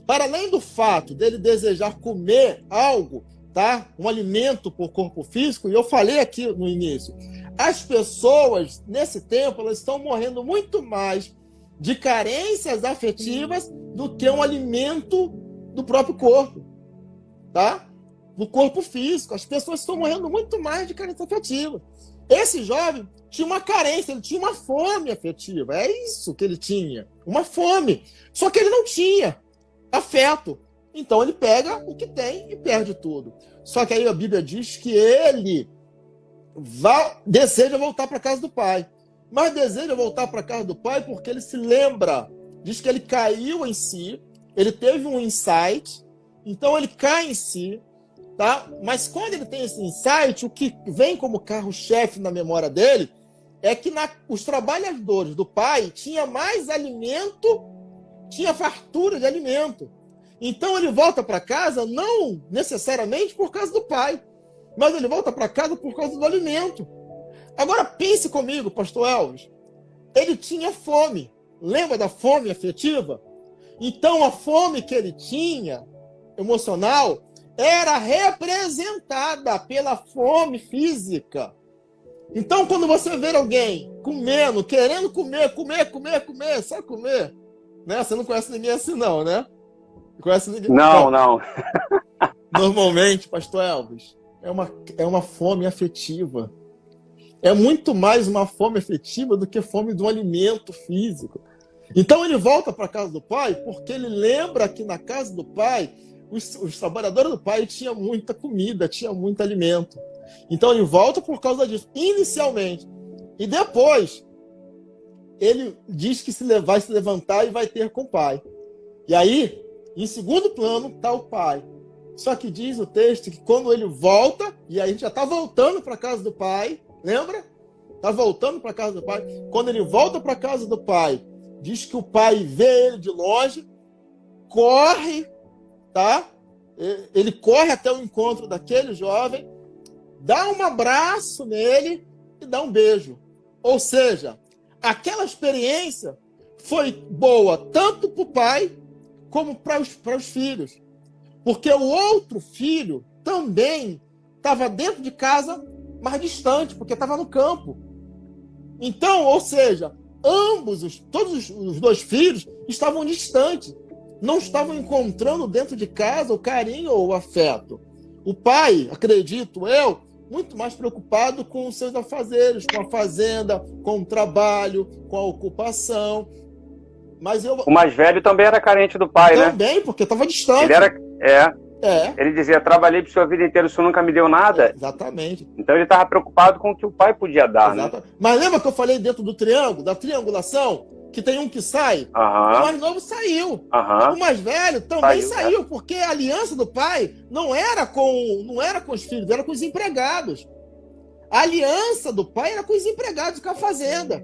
para além do fato dele desejar comer algo, tá, um alimento para o corpo físico, e eu falei aqui no início, as pessoas nesse tempo elas estão morrendo muito mais de carências afetivas do que um alimento do próprio corpo, tá? Do corpo físico. As pessoas estão morrendo muito mais de carência afetiva. Esse jovem tinha uma carência, ele tinha uma fome afetiva. É isso que ele tinha, uma fome. Só que ele não tinha afeto. Então ele pega o que tem e perde tudo. Só que aí a Bíblia diz que ele deseja voltar para a casa do pai. Mas deseja voltar para a casa do pai porque ele se lembra, diz que ele caiu em si, ele teve um insight, então ele cai em si, tá? Mas quando ele tem esse insight, o que vem como carro-chefe na memória dele é que os trabalhadores do pai tinham mais alimento, tinha fartura de alimento. Então ele volta para casa não necessariamente por causa do pai, mas ele volta para casa por causa do alimento. Agora pense comigo, pastor Elvis. Ele tinha fome. Lembra da fome afetiva? Então a fome que ele tinha, emocional, era representada pela fome física. Então, quando você vê alguém comendo, querendo comer, só comer, né? Você não conhece ninguém assim, não, né? Conhece ninguém? Não, Então, não. normalmente, pastor Elvis, é uma fome afetiva. É muito mais uma fome afetiva do que fome de um alimento físico. Então ele volta para a casa do pai porque ele lembra que na casa do pai, os trabalhadores do pai tinham muita comida, tinha muito alimento. Então ele volta por causa disso, inicialmente. E depois, ele diz que vai se levantar e vai ter com o pai. E aí, em segundo plano, está o pai. Só que diz o texto que quando ele volta, e aí a gente já está voltando para a casa do pai, lembra? Está voltando para a casa do pai. Quando ele volta para a casa do pai, diz que o pai vê ele de longe, corre, tá? Ele corre até o encontro daquele jovem, dá um abraço nele e dá um beijo. Ou seja, aquela experiência foi boa tanto para o pai como para os filhos. Porque o outro filho também estava dentro de casa, mas distante, porque estava no campo. Então, ou seja, todos os dois filhos estavam distantes. Não estavam encontrando dentro de casa o carinho ou o afeto. O pai, acredito eu, muito mais preocupado com os seus afazeres, com a fazenda, com o trabalho, com a ocupação. Mas o mais velho também era carente do pai, né? Também, porque estava distante. Ele era... Ele dizia, trabalhei para sua vida inteira, o senhor nunca me deu nada. Exatamente. Então ele estava preocupado com o que o pai podia dar, né? Mas lembra que eu falei dentro do triângulo, da triangulação, que tem um que sai? O mais novo saiu. O mais velho também saiu, porque a aliança do pai não era com os filhos, era com os empregados. A aliança do pai era com os empregados, com a fazenda.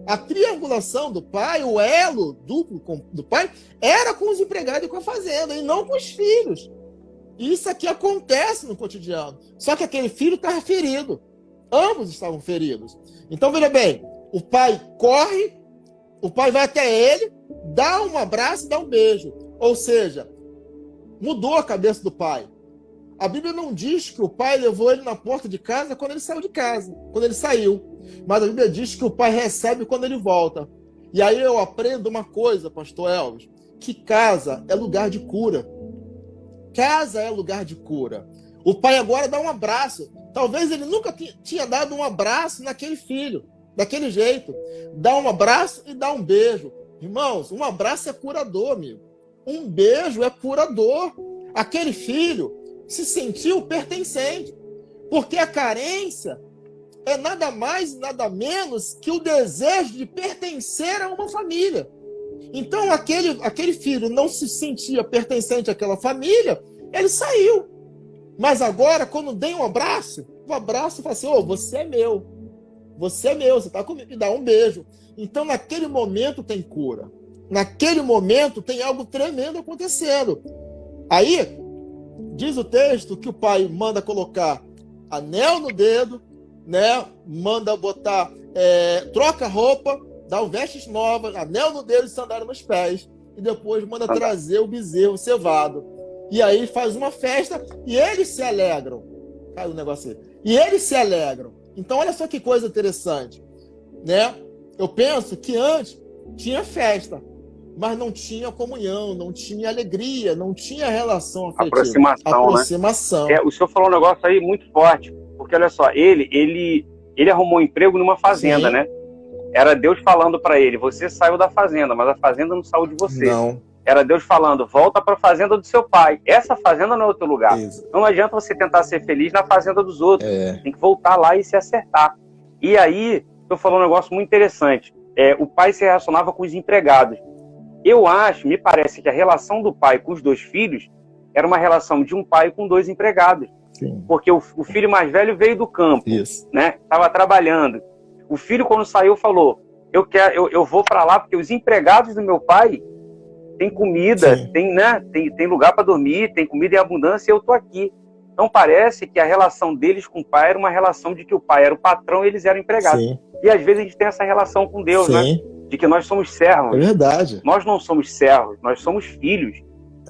A triangulação do pai, o elo duplo do pai, era com os empregados e com a fazenda, e não com os filhos. Isso aqui acontece no cotidiano. Só que aquele filho estava ferido. Ambos estavam feridos. Então, veja bem, o pai corre, o pai vai até ele, dá um abraço e dá um beijo. Ou seja, mudou a cabeça do pai. A Bíblia não diz que o pai levou ele na porta de casa quando ele saiu de casa, quando ele saiu. Mas a Bíblia diz que o pai recebe quando ele volta. E aí eu aprendo uma coisa, pastor Elvis, que casa é lugar de cura. Casa é lugar de cura. O pai agora dá um abraço. Talvez ele nunca tinha dado um abraço naquele filho, daquele jeito. Dá um abraço e dá um beijo. Irmãos, um abraço é curador, amigo. Um beijo é curador. Aquele filho se sentiu pertencente. Porque a carência é nada mais, nada menos que o desejo de pertencer a uma família. Então, aquele filho não se sentia pertencente àquela família, ele saiu. Mas agora, quando dei um abraço fala assim, você é meu, você está comigo, e dá um beijo. Então, naquele momento tem cura. Naquele momento tem algo tremendo acontecendo. Aí, diz o texto que o pai manda colocar anel no dedo, né? Manda botar, troca a roupa, dá vestes novas, anel no dedo e sandália nos pés. E depois manda trazer o bezerro cevado. E aí faz uma festa e eles se alegram. Caiu o negócio aí. E eles se alegram. Então olha só que coisa interessante, né? Eu penso que antes tinha festa, mas não tinha comunhão, não tinha alegria, não tinha relação afetiva. Aproximação. Né? O senhor falou um negócio aí muito forte, porque olha só, ele arrumou um emprego numa fazenda, Sim. né? Era Deus falando para ele, você saiu da fazenda, mas a fazenda não saiu de você. Não. Era Deus falando, volta para a fazenda do seu pai. Essa fazenda não é outro lugar. Isso. Não adianta você tentar ser feliz na fazenda dos outros. Tem que voltar lá e se acertar. E aí, eu falou um negócio muito interessante. O pai se relacionava com os empregados. Eu acho, me parece que a relação do pai com os dois filhos era uma relação de um pai com dois empregados. Sim. Porque o filho mais velho veio do campo, né? Estava trabalhando. O filho, quando saiu, falou, eu vou para lá porque os empregados do meu pai têm comida, tem lugar para dormir, tem comida em abundância e eu estou aqui. Então parece que a relação deles com o pai era uma relação de que o pai era o patrão e eles eram empregados. Sim. E às vezes a gente tem essa relação com Deus, Sim. né? De que nós somos servos. É verdade. Nós não somos servos, nós somos filhos.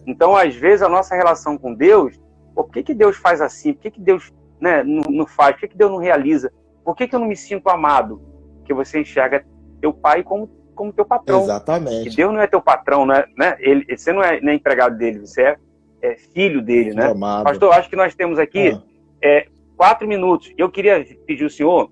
Então, às vezes, a nossa relação com Deus, Pô, por que Deus faz assim? Por que Deus, né, não faz? Por que Deus não realiza? Por que eu não me sinto amado? Porque você enxerga teu pai como teu patrão. Exatamente. Que Deus não é teu patrão, né? Você não é nem empregado dele, você é filho dele, né? Amado. Pastor, acho que nós temos aqui 4 minutos. Eu queria pedir ao senhor,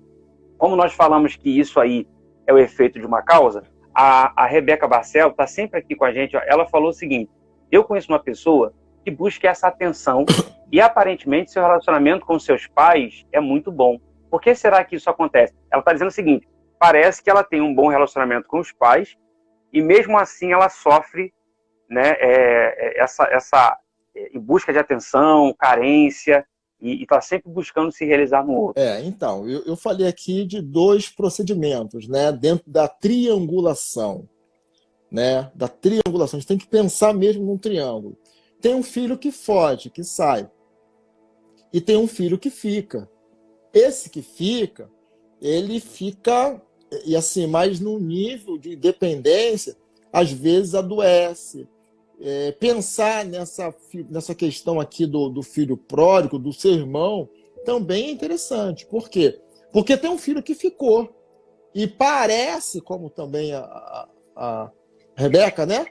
como nós falamos que isso aí é o efeito de uma causa, a Rebeca Barcelo está sempre aqui com a gente. Ela falou o seguinte: eu conheço uma pessoa que busca essa atenção e aparentemente seu relacionamento com seus pais é muito bom. Por que será que isso acontece? Ela está dizendo o seguinte: parece que ela tem um bom relacionamento com os pais e mesmo assim ela sofre, né, essa em busca de atenção, carência, e está sempre buscando se realizar no outro. Então, eu falei aqui de 2 procedimentos, né, dentro da triangulação. Né, da triangulação. A gente tem que pensar mesmo num triângulo. Tem um filho que foge, que sai. E tem um filho que fica. Esse que fica, ele fica, e assim, mais num nível de dependência, às vezes adoece. Pensar nessa questão aqui do filho pródigo, do seu irmão, também é interessante. Por quê? Porque tem um filho que ficou. E parece, como também a Rebeca, né?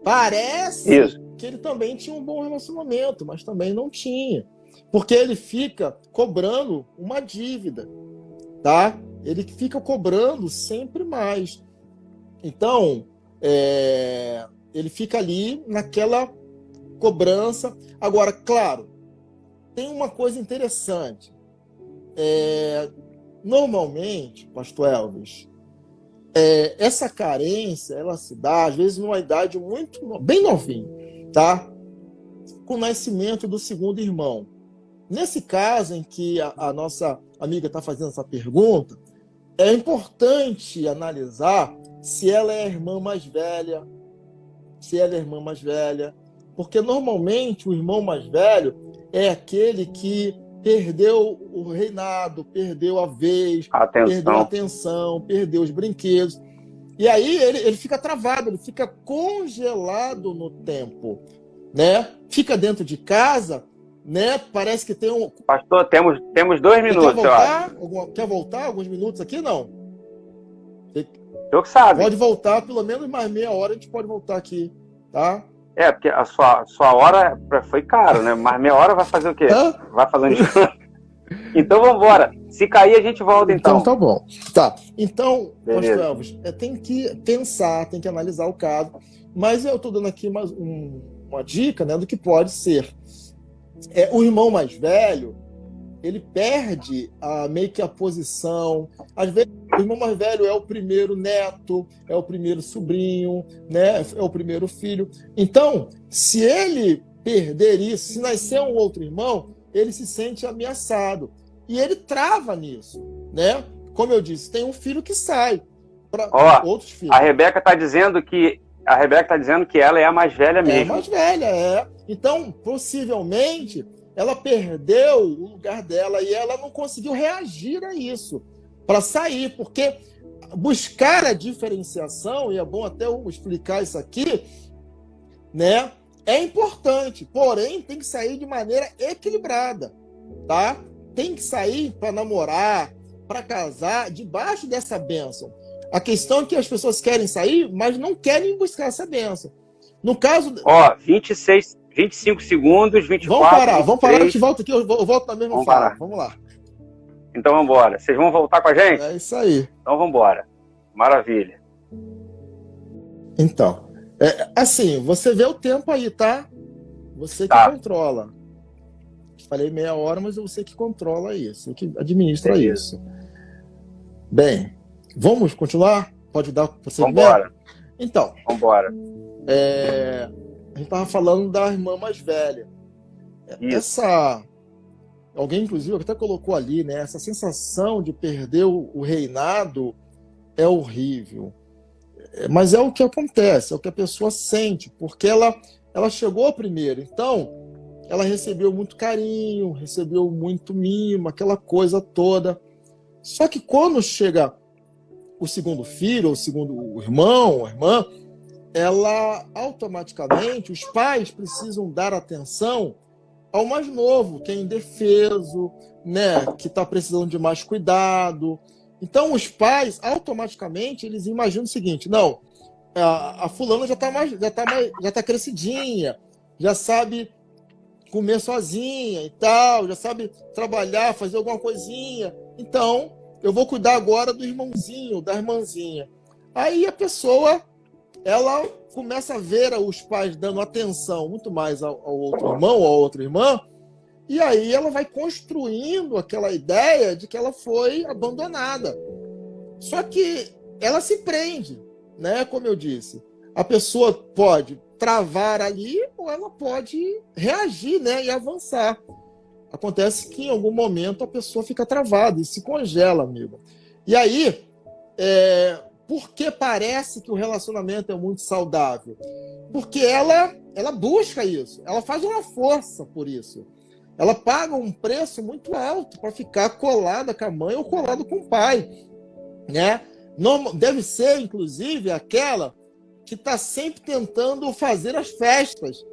Parece Isso. que ele também tinha um bom relacionamento, mas também não tinha. Porque ele fica cobrando uma dívida, tá? Ele fica cobrando sempre mais. Então, ele fica ali naquela cobrança. Agora, claro, tem uma coisa interessante. Normalmente, pastor Elvis, essa carência, ela se dá, às vezes, numa idade bem novinha, tá? Com o nascimento do segundo irmão. Nesse caso em que a nossa amiga está fazendo essa pergunta, é importante analisar se ela é a irmã mais velha, porque normalmente o irmão mais velho é aquele que perdeu o reinado, perdeu a vez, perdeu a atenção, perdeu os brinquedos. E aí ele fica travado, ele fica congelado no tempo, né? Fica dentro de casa, né? Parece que tem um... Pastor, temos 2 minutos, Quer voltar alguns minutos aqui? Não. Eu que sabe. Pode voltar, pelo menos mais meia hora a gente pode voltar aqui, tá? Porque a sua hora foi caro, né? Mas meia hora vai fazer o quê? Vai fazendo descanso. Então vamos embora. Se cair, a gente volta, então. Então tá bom. Tá. Então, beleza. Pastor Elvis, tem que pensar, tem que analisar o caso. Mas eu estou dando aqui uma dica, né, do que pode ser. O irmão mais velho, ele perde meio que a posição. Às vezes, o irmão mais velho é o primeiro neto, é o primeiro sobrinho, né? É o primeiro filho. Então, se ele perder isso, se nascer um outro irmão, ele se sente ameaçado. E ele trava nisso, né? Como eu disse, tem um filho que sai para outros filhos. A Rebeca está dizendo que ela é a mais velha mesmo. É a mais velha, Então, possivelmente, ela perdeu o lugar dela e ela não conseguiu reagir a isso para sair, porque buscar a diferenciação, e é bom até eu explicar isso aqui, né? É importante, porém tem que sair de maneira equilibrada, tá? Tem que sair para namorar, para casar, debaixo dessa bênção. A questão é que as pessoas querem sair, mas não querem buscar essa bênção. No caso... 25 segundos, 24, Vamos parar, a gente volta aqui, eu volto na mesma fala. Vamos lá. Então vamos embora. Vocês vão voltar com a gente? É isso aí. Então vamos embora. Maravilha. Então, assim, você vê o tempo aí, tá? Você que controla. Falei meia hora, mas você que controla isso, você que administra isso. Bem, vamos continuar? Pode dar para você? Vamos embora. Então, vamos embora. A gente estava falando da irmã mais velha. Isso. Alguém, inclusive, até colocou ali, né? Essa sensação de perder o reinado é horrível. Mas é o que acontece, é o que a pessoa sente, porque ela chegou primeiro. Então, ela recebeu muito carinho, recebeu muito mimo, aquela coisa toda. Só que quando chega o segundo filho, ou o segundo irmão, a irmã, ela automaticamente, os pais precisam dar atenção ao mais novo, que é indefeso, né, que está precisando de mais cuidado. Então, os pais, automaticamente, eles imaginam o seguinte: não, a fulana já tá crescidinha, já sabe comer sozinha e tal, já sabe trabalhar, fazer alguma coisinha. Então, eu vou cuidar agora do irmãozinho, da irmãzinha. Aí a pessoa, ela começa a ver os pais dando atenção muito mais ao outro irmão ou à outra irmã, e aí ela vai construindo aquela ideia de que ela foi abandonada. Só que ela se prende, né? Como eu disse, a pessoa pode travar ali ou ela pode reagir, né? E avançar. Acontece que em algum momento a pessoa fica travada e se congela, amigo. E aí, por que parece que o relacionamento é muito saudável? Porque ela busca isso, ela faz uma força por isso. Ela paga um preço muito alto para ficar colada com a mãe ou colado com o pai, né? Deve ser, inclusive, aquela que está sempre tentando fazer as festas.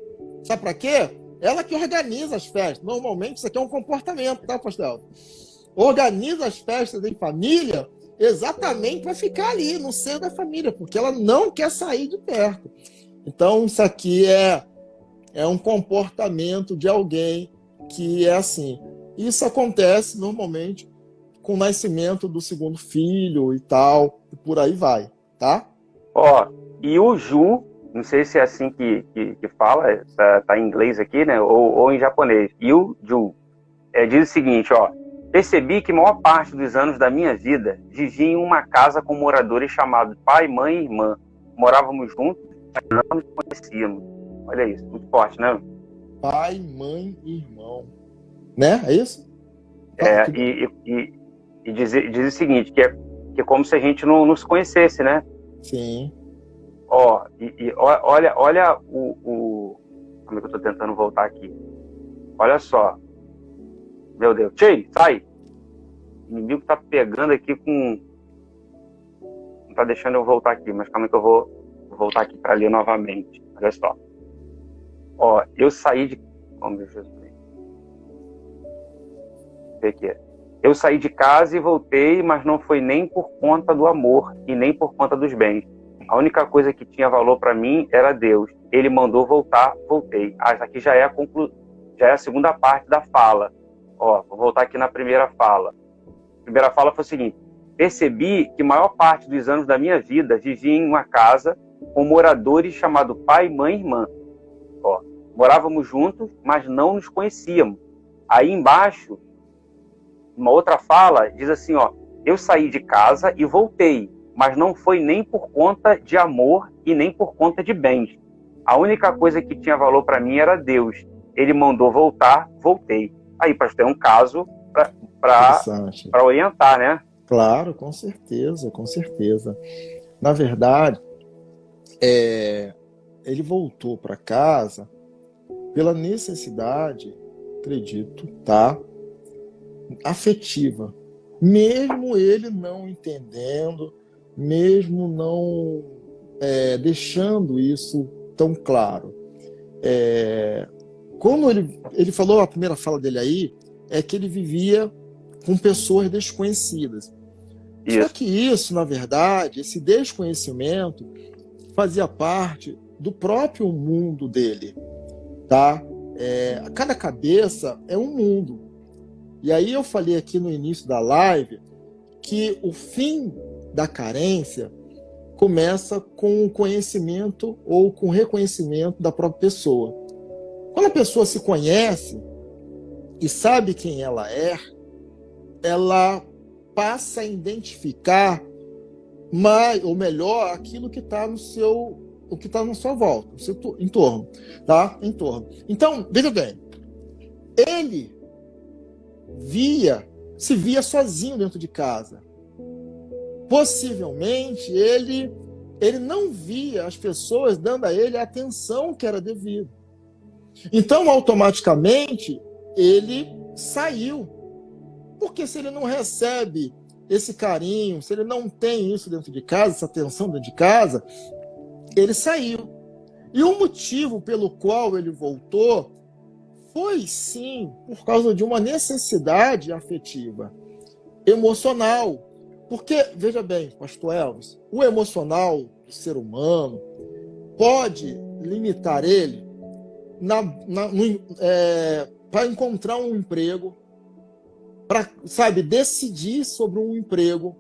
Sabe para quê? Ela que organiza as festas. Normalmente isso aqui é um comportamento, tá, Pastel? Organiza as festas em família exatamente para ficar ali no seio da família, porque ela não quer sair de perto. Então, isso aqui é um comportamento de alguém que é assim. Isso acontece normalmente com o nascimento do segundo filho e tal, e por aí vai, tá? Ó, e o Ju, não sei se é assim que fala, tá em inglês aqui, né, ou em japonês. E o Ju diz o seguinte, ó: percebi que a maior parte dos anos da minha vida vivi em uma casa com moradores chamados pai, mãe e irmã. Morávamos juntos, mas não nos conhecíamos. Olha isso, muito forte, né? Pai, mãe e irmão. Né? É isso? E diz o seguinte, que é como se a gente não se conhecesse, né? Sim. Ó, olha como é que eu tô tentando voltar aqui? Olha só. Meu Deus. Tchê, sai! O inimigo tá pegando aqui com... Não tá deixando eu voltar aqui, mas calma que eu vou voltar aqui para ler novamente. Olha só. Ó, eu saí de... Oh, meu Jesus. Eu saí de casa e voltei, mas não foi nem por conta do amor e nem por conta dos bens. A única coisa que tinha valor para mim era Deus. Ele mandou voltar, voltei. Isso aqui já é a segunda parte da fala. Ó, vou voltar aqui na primeira fala. A primeira fala foi o seguinte: percebi que a maior parte dos anos da minha vida vivi em uma casa com moradores chamados pai, mãe e irmã. Ó, morávamos juntos, mas não nos conhecíamos. Aí embaixo, uma outra fala diz assim, ó: eu saí de casa e voltei, mas não foi nem por conta de amor e nem por conta de bens. A única coisa que tinha valor para mim era Deus. Ele mandou voltar, voltei. Aí, pastor, é um caso para orientar, né? Claro, com certeza, com certeza. Na verdade, ele voltou para casa pela necessidade, acredito, tá? Afetiva. Mesmo ele não entendendo, mesmo não deixando isso tão claro. Quando ele falou, a primeira fala dele aí, é que ele vivia com pessoas desconhecidas. Isso. Só que isso, na verdade, esse desconhecimento fazia parte do próprio mundo dele, tá? Cada cabeça é um mundo. E aí eu falei aqui no início da live que o fim da carência começa com o conhecimento ou com o reconhecimento da própria pessoa. Quando a pessoa se conhece e sabe quem ela é, ela passa a identificar mais, ou melhor, aquilo que está o que está na sua volta, no seu entorno, tá? Entorno. Então, veja bem, ele se via sozinho dentro de casa. Possivelmente ele não via as pessoas dando a ele a atenção que era devida. Então, automaticamente, ele saiu. Porque se ele não recebe esse carinho, se ele não tem isso dentro de casa, essa atenção dentro de casa, ele saiu. E o motivo pelo qual ele voltou Foi sim por causa de uma necessidade afetiva, emocional. Porque, veja bem, pastor Elvis, o emocional do ser humano pode limitar ele para encontrar um emprego, para, sabe, decidir sobre um emprego.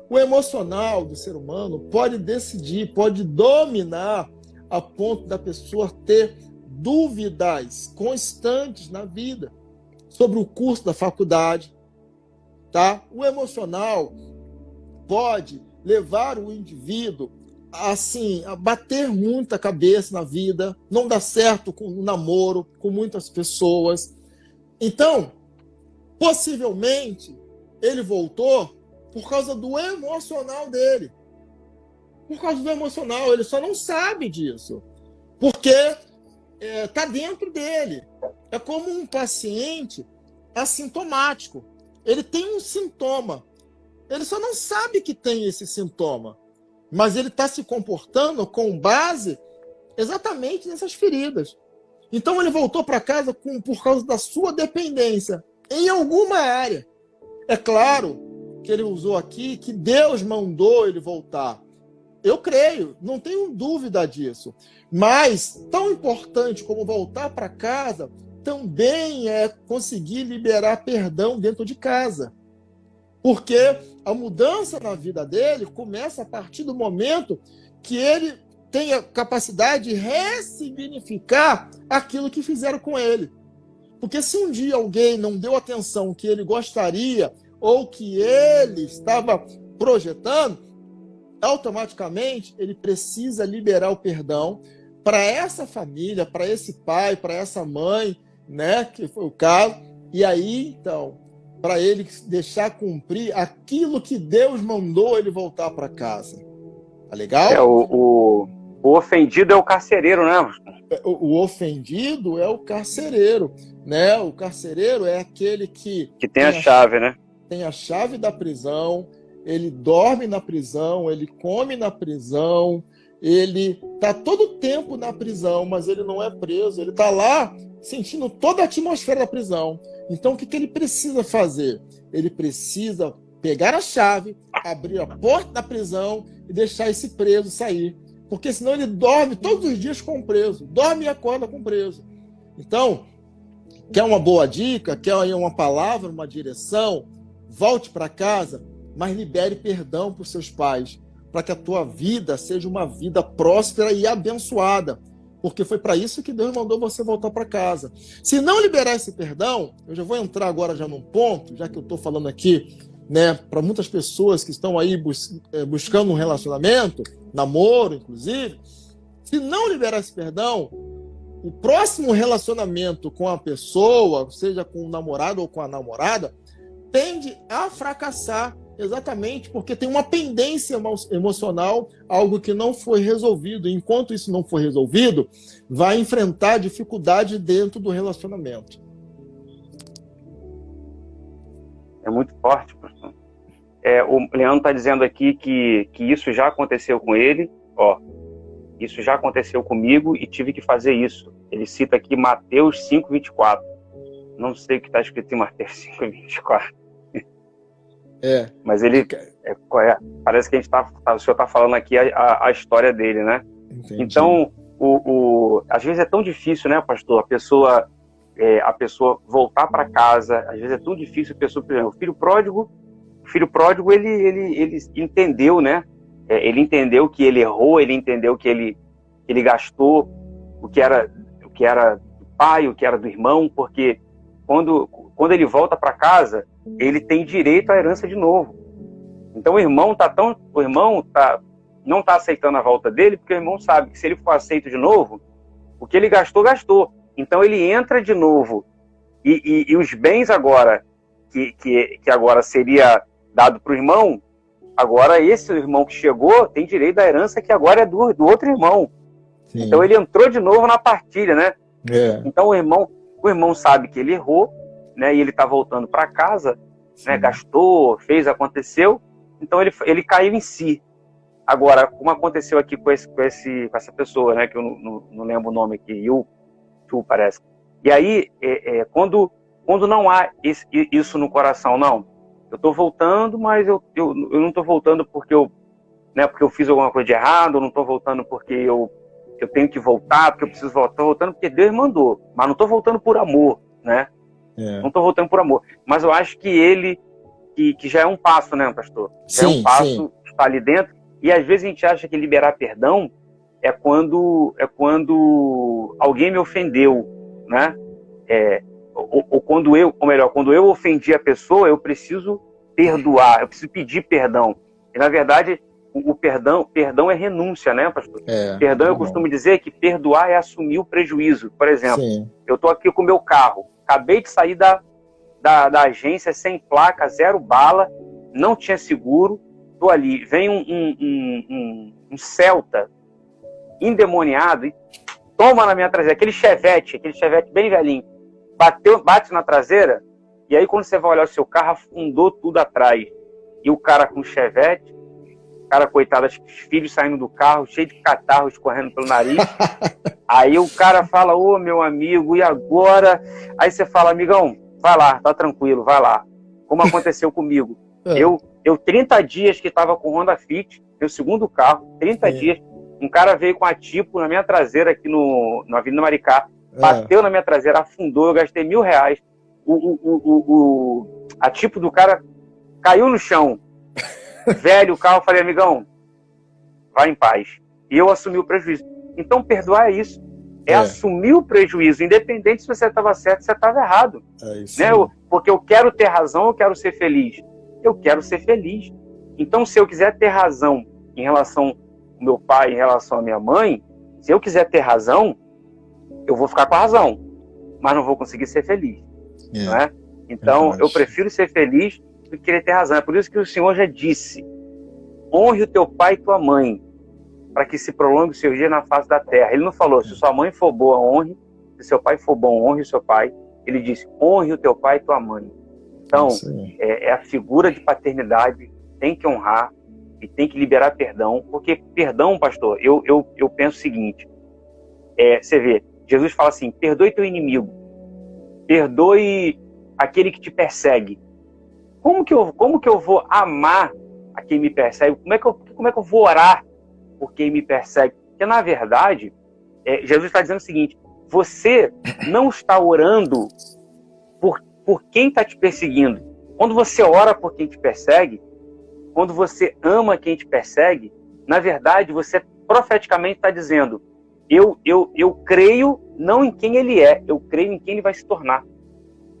O emocional do ser humano pode decidir, pode dominar a ponto da pessoa ter dúvidas constantes na vida sobre o curso da faculdade, tá? O emocional pode levar o indivíduo assim, a bater muita cabeça na vida, não dá certo com o namoro, com muitas pessoas. Então, possivelmente, ele voltou por causa do emocional dele. Por causa do emocional, ele só não sabe disso. Porque está dentro dele. É como um paciente assintomático. Ele tem um sintoma. Ele só não sabe que tem esse sintoma. Mas ele está se comportando com base exatamente nessas feridas. Então ele voltou para casa por causa da sua dependência em alguma área. É claro que ele usou aqui que Deus mandou ele voltar. Eu creio, não tenho dúvida disso. Mas tão importante como voltar para casa também é conseguir liberar perdão dentro de casa. Porque a mudança na vida dele começa a partir do momento que ele tem a capacidade de ressignificar aquilo que fizeram com ele. Porque se um dia alguém não deu atenção que ele gostaria ou que ele estava projetando, automaticamente ele precisa liberar o perdão para essa família, para esse pai, para essa mãe, né, que foi o caso. E aí, então, para ele deixar cumprir aquilo que Deus mandou ele voltar para casa. Tá legal? O ofendido é o carcereiro, né? O ofendido é o carcereiro, né? O carcereiro é aquele que tem a chave, né? Tem a chave da prisão, ele dorme na prisão, ele come na prisão, ele está todo o tempo na prisão, mas ele não é preso, ele está lá sentindo toda a atmosfera da prisão. Então, o que ele precisa fazer? Ele precisa pegar a chave, abrir a porta da prisão e deixar esse preso sair. Porque senão ele dorme todos os dias com o preso. Dorme e acorda com o preso. Então, quer uma boa dica? Quer uma palavra, uma direção? Volte para casa, mas libere perdão para os seus pais, para que a tua vida seja uma vida próspera e abençoada. Porque foi para isso que Deus mandou você voltar para casa. Se não liberar esse perdão, eu já vou entrar agora já num ponto, já que eu estou falando aqui, né, para muitas pessoas que estão aí buscando um relacionamento, namoro, inclusive, se não liberar esse perdão, o próximo relacionamento com a pessoa, seja com o namorado ou com a namorada, tende a fracassar exatamente porque tem uma pendência emocional, algo que não foi resolvido. Enquanto isso não for resolvido, vai enfrentar dificuldade dentro do relacionamento. É muito forte, pastor. O Leandro está dizendo aqui que isso já aconteceu com ele. Isso já aconteceu comigo e tive que fazer isso. Ele cita aqui Mateus 5,24. Não sei o que está escrito em Mateus 5,24. Mas ele parece que o senhor está falando aqui a história dele, né? Entendi. Então, às vezes é tão difícil, né, pastor? A pessoa voltar para casa. Às vezes é tão difícil o filho pródigo, ele entendeu, né? Ele entendeu que ele errou, ele entendeu que ele gastou o que era do pai, o que era do irmão, porque quando ele volta para casa, ele tem direito à herança de novo. Então o irmão não está aceitando a volta dele, porque o irmão sabe que se ele for aceito de novo, o que ele gastou. Então ele entra de novo e os bens agora que agora seria dado para o irmão, agora esse irmão que chegou tem direito à herança que agora é do outro irmão. Sim. Então ele entrou de novo na partilha, né? Então o irmão sabe que ele errou, né? E ele está voltando para casa, né? Gastou, aconteceu. Então ele caiu em si. Agora, como aconteceu aqui com essa pessoa, né? Que eu não lembro o nome aqui, Yu, parece. E aí, quando não há isso no coração, não, eu estou voltando, mas eu não estou voltando porque eu fiz alguma coisa de errado, eu não estou voltando porque eu tenho que voltar, porque eu preciso voltar, estou voltando porque Deus mandou, mas não estou voltando por amor, né? Não estou voltando por amor. Mas eu acho que que já é um passo, né, pastor? Já é um passo estar ali dentro, e às vezes a gente acha que liberar perdão é quando alguém me ofendeu, né? Quando eu ofendi a pessoa, eu preciso perdoar, eu preciso pedir perdão. E na verdade, o perdão é renúncia, né, pastor? Perdão, eu costumo dizer que perdoar é assumir o prejuízo. Por exemplo, eu estou aqui com o meu carro, acabei de sair da agência sem placa, 0 bala, não tinha seguro, estou ali, vem um Celta endemoniado e toma na minha traseira, aquele chevette bem velhinho, bate na traseira, e aí quando você vai olhar o seu carro, afundou tudo atrás. E o cara com chevette, cara, coitado, os filhos saindo do carro, cheio de catarro escorrendo pelo nariz. Aí o cara fala, ô meu amigo, e agora? Aí você fala, amigão, vai lá, tá tranquilo, vai lá. Como aconteceu comigo. Eu 30 dias que estava com o Honda Fit, meu segundo carro, 30 dias, um cara veio com a Tipo na minha traseira aqui na Avenida Maricá, bateu na minha traseira, afundou, eu gastei R$1.000. A Tipo do cara caiu no chão. Velho o carro, eu falei, amigão, vai em paz. E eu assumi o prejuízo. Então, perdoar é isso. É assumir o prejuízo, independente se você estava certo ou se você estava errado. Né? Porque eu quero ter razão, eu quero ser feliz. Eu quero ser feliz. Então, se eu quiser ter razão em relação ao meu pai, em relação à minha mãe, se eu quiser ter razão, eu vou ficar com a razão, mas não vou conseguir ser feliz. Não é? Então, eu prefiro ser feliz do que querer ter razão. É por isso que o Senhor já disse, honre o teu pai e tua mãe, para que se prolongue o seu dia na face da terra. Ele não falou, se sua mãe for boa, honre, se seu pai for bom, honre o seu pai. Ele disse, honre o teu pai e tua mãe. Então, é a figura de paternidade, tem que honrar e tem que liberar perdão, porque perdão, pastor, eu penso o seguinte, você vê, Jesus fala assim, perdoe teu inimigo, perdoe aquele que te persegue. Como que eu vou amar a quem me persegue? Como é que eu vou orar por quem me persegue? Porque, na verdade, Jesus está dizendo o seguinte, você não está orando por quem está te perseguindo. Quando você ora por quem te persegue, quando você ama quem te persegue, na verdade, você profeticamente está dizendo, eu creio não em quem ele é, eu creio em quem ele vai se tornar.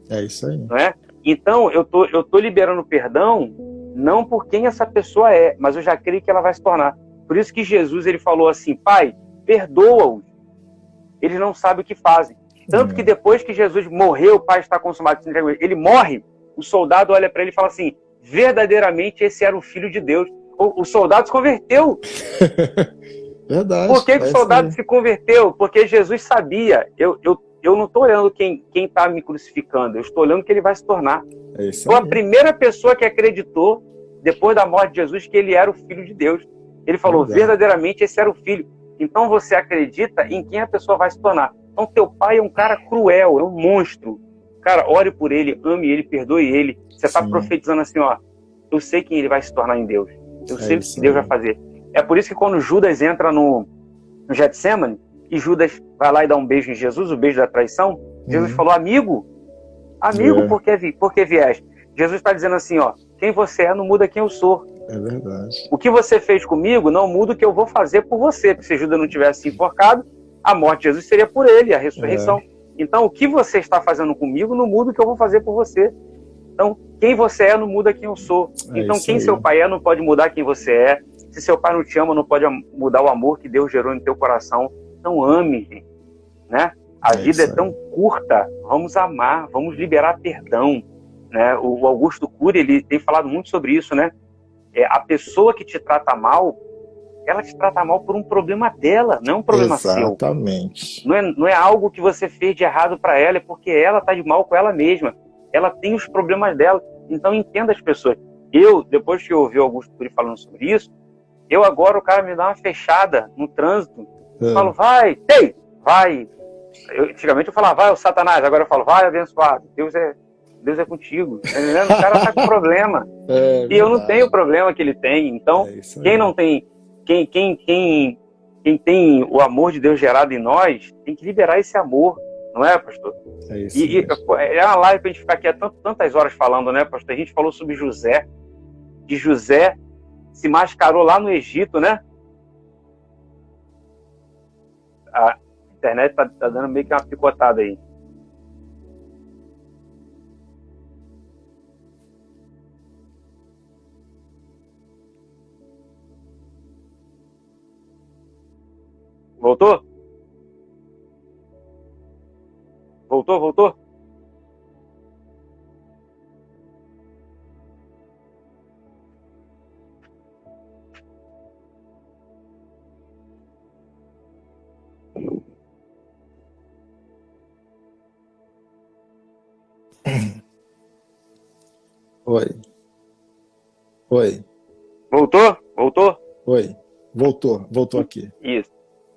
É isso aí. Não é? Então, eu tô liberando perdão não por quem essa pessoa é, mas eu já creio que ela vai se tornar. Por isso que Jesus ele falou assim, Pai, perdoa-os, eles não sabem o que fazem. Tanto que depois que Jesus morreu, o Pai está consumado, ele morre, o soldado olha para ele e fala assim, verdadeiramente esse era o Filho de Deus. O soldado se converteu. Verdade. Por que o soldado se converteu? Porque Jesus sabia, eu não estou olhando quem está me crucificando, eu estou olhando que ele vai se tornar. Foi a primeira pessoa que acreditou, depois da morte de Jesus, que ele era o Filho de Deus. Ele falou, verdadeiramente esse era o Filho. Então você acredita em quem a pessoa vai se tornar. Então teu pai é um cara cruel, é um monstro. Cara, ore por ele, ame ele, perdoe ele. Você está profetizando assim, ó, eu sei quem ele vai se tornar em Deus. Eu sei o que Deus vai fazer. É por isso que quando Judas entra no Getsemane, e Judas vai lá e dá um beijo em Jesus, o beijo da traição, Jesus falou, amigo, por que vieste? Jesus está dizendo assim, ó, quem você é não muda quem eu sou. É verdade. O que você fez comigo não muda o que eu vou fazer por você, porque se Judas não tivesse enforcado, a morte de Jesus seria por ele, a ressurreição. Então, o que você está fazendo comigo não muda o que eu vou fazer por você. Então, quem você é não muda quem eu sou. Então, quem seu pai é não pode mudar quem você é. Se seu pai não te ama, não pode mudar o amor que Deus gerou no teu coração. Então, ame, gente, né? A vida é tão curta, vamos amar, vamos liberar perdão. Né? O Augusto Cury, ele tem falado muito sobre isso, né? A pessoa que te trata mal, ela te trata mal por um problema dela, não é um problema seu. Exatamente. Não é algo que você fez de errado para ela, é porque ela está de mal com ela mesma. Ela tem os problemas dela. Então, entenda as pessoas. Depois que eu ouvi o Augusto Cury falando sobre isso, agora o cara me dá uma fechada no trânsito. Eu falo, vai, Antigamente eu falava, vai o Satanás, agora eu falo, vai abençoado, Deus é contigo. Tá entendendo? O cara tá com problema. E eu não tenho o problema que ele tem. Então, quem não tem, quem tem o amor de Deus gerado em nós, tem que liberar esse amor, não é, pastor? É isso mesmo. É uma live pra gente ficar aqui há tantas horas falando, né, pastor? A gente falou sobre José, que José se mascarou lá no Egito, né? A internet tá dando meio que uma picotada aí. Voltou? Voltou? Oi. Voltou? Oi. Voltou aqui. Isso.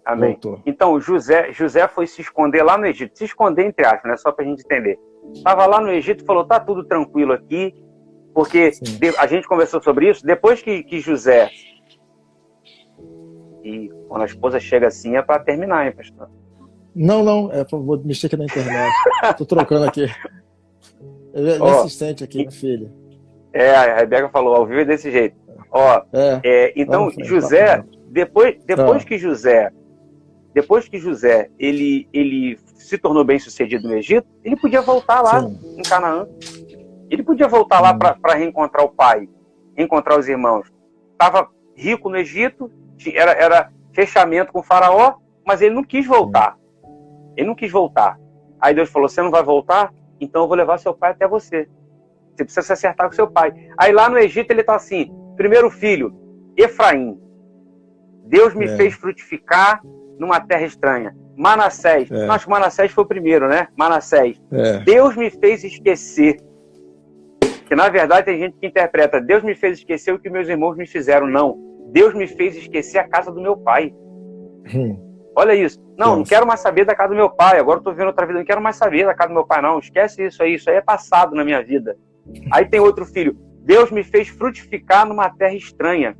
Amém. Voltou. Então, José foi se esconder lá no Egito. Se esconder, entre aspas, né? Só pra gente entender. Estava lá no Egito e falou, tá tudo tranquilo aqui, porque a gente conversou sobre isso. Depois que José... E quando a esposa chega assim, é para terminar, hein, pastor? Não, vou mexer aqui na internet. Tô trocando aqui. É assistente aqui, minha filha. A Rebeca falou, ao vivo é desse jeito. Então, José, depois que José ele se tornou bem sucedido no Egito, ele podia voltar lá em Canaã. Ele podia voltar lá para reencontrar o pai, reencontrar os irmãos. Estava rico no Egito, era fechamento com o faraó, mas ele não quis voltar. Aí Deus falou, você não vai voltar? Então eu vou levar seu pai até você. Você precisa se acertar com seu pai. Aí lá no Egito ele está assim, primeiro filho, Efraim. Deus me fez frutificar numa terra estranha. Manassés. Acho que Manassés foi o primeiro, né? Manassés. Deus me fez esquecer. Que na verdade tem gente que interpreta, Deus me fez esquecer o que meus irmãos me fizeram. Não. Deus me fez esquecer a casa do meu pai. Olha isso. Não quero mais saber da casa do meu pai. Agora eu tô vivendo outra vida. Não quero mais saber da casa do meu pai, não. Esquece isso aí. Isso aí é passado na minha vida. Aí tem outro filho. Deus me fez frutificar numa terra estranha.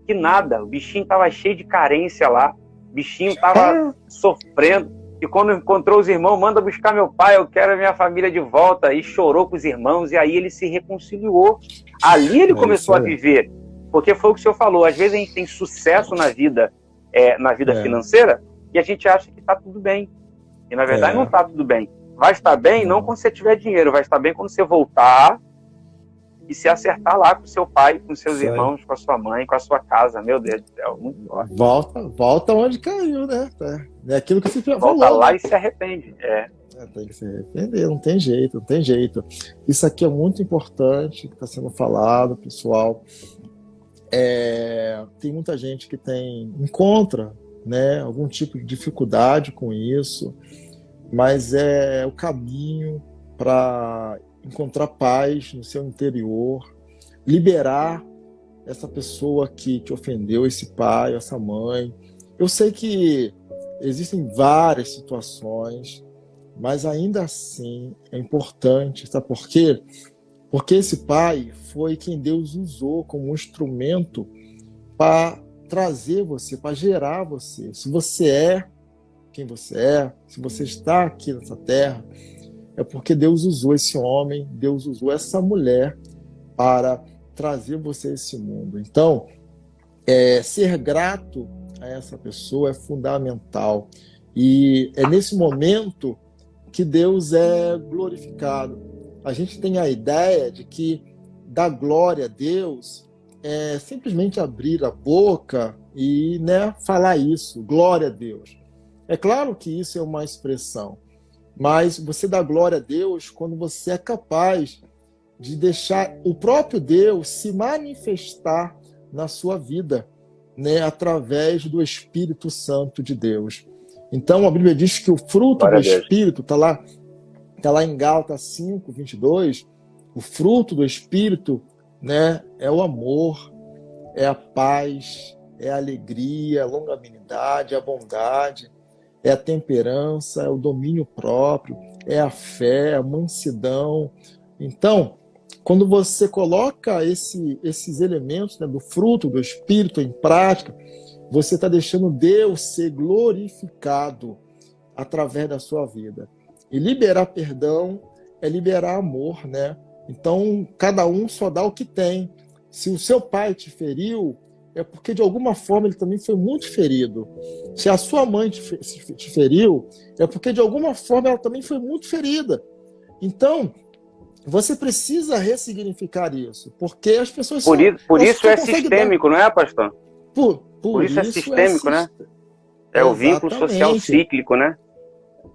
Que nada. O bichinho tava cheio de carência lá. O bichinho tava sofrendo. E quando encontrou os irmãos, manda buscar meu pai. Eu quero a minha família de volta. E chorou com os irmãos. E aí ele se reconciliou. Ali ele começou a viver. Porque foi o que o senhor falou. Às vezes a gente tem sucesso na vida financeira. E a gente acha que está tudo bem. E na verdade não está tudo bem. Vai estar bem não quando você tiver dinheiro, vai estar bem quando você voltar e se acertar lá com seu pai, com seus irmãos, com a sua mãe, com a sua casa. Meu Deus do céu, muito forte. Volta onde caiu, né? É aquilo que você falou. Volta lá e se arrepende. Tem que se arrepender, não tem jeito. Isso aqui é muito importante, que está sendo falado, pessoal. Tem muita gente que encontra, né, algum tipo de dificuldade com isso, mas é o caminho para encontrar paz no seu interior, liberar essa pessoa que te ofendeu, esse pai, essa mãe. Eu sei que existem várias situações, mas ainda assim é importante, sabe por quê? Porque esse pai foi quem Deus usou como um instrumento para trazer você, para gerar você. Se você é quem você é, se você está aqui nessa terra, é porque Deus usou esse homem, Deus usou essa mulher para trazer você a esse mundo. Então, ser grato a essa pessoa é fundamental. E é nesse momento que Deus é glorificado. A gente tem a ideia de que dar glória a Deus é simplesmente abrir a boca e, né, falar isso, glória a Deus. É claro que isso é uma expressão, mas você dá glória a Deus quando você é capaz de deixar o próprio Deus se manifestar na sua vida, né, através do Espírito Santo de Deus. Então a Bíblia diz que o fruto do Espírito está lá em Gálatas 5:22, o fruto do Espírito, né, é o amor, é a paz, é a alegria, a longanimidade, a bondade. é a temperança, é o domínio próprio, é a fé, a mansidão. Então, quando você coloca esses elementos, né, do fruto do Espírito em prática, você está deixando Deus ser glorificado através da sua vida. E liberar perdão é liberar amor, né? Então, cada um só dá o que tem. Se o seu pai te feriu, é porque de alguma forma ele também foi muito ferido. Se a sua mãe te feriu, é porque de alguma forma ela também foi muito ferida. Então, você precisa ressignificar isso, porque as pessoas Por isso é sistêmico, não é, pastor? Por isso é sistêmico, né? É o vínculo social cíclico, né?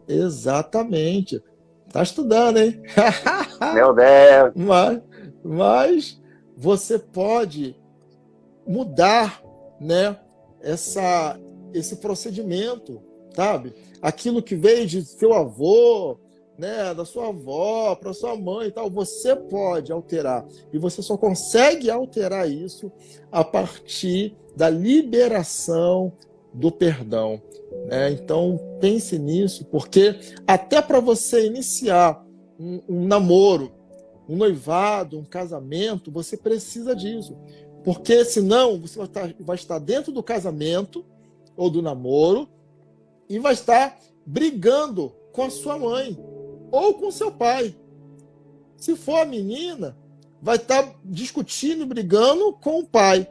Exatamente. Tá estudando, hein? Meu Deus. Mas você pode mudar, né, esse procedimento, sabe? Aquilo que veio de seu avô, né, da sua avó, para sua mãe e tal, você pode alterar. E você só consegue alterar isso a partir da liberação do perdão, né? Então, pense nisso, porque até para você iniciar um namoro, um noivado, um casamento, você precisa disso. Porque senão você vai estar dentro do casamento ou do namoro e vai estar brigando com a sua mãe ou com seu pai. Se for a menina, vai estar discutindo, brigando com o pai.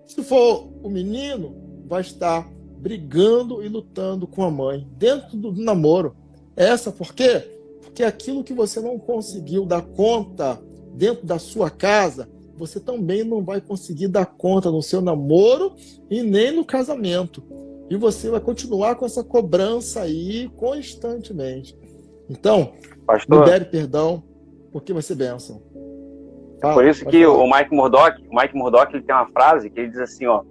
Se for o menino, vai estar brigando e lutando com a mãe dentro do namoro. Por quê? Porque aquilo que você não conseguiu dar conta dentro da sua casa, você também não vai conseguir dar conta no seu namoro e nem no casamento. E você vai continuar com essa cobrança aí constantemente. Então, pastor, libere perdão, porque vai ser bênção. Por isso que o Mike Murdock, ele tem uma frase que ele diz assim, ó: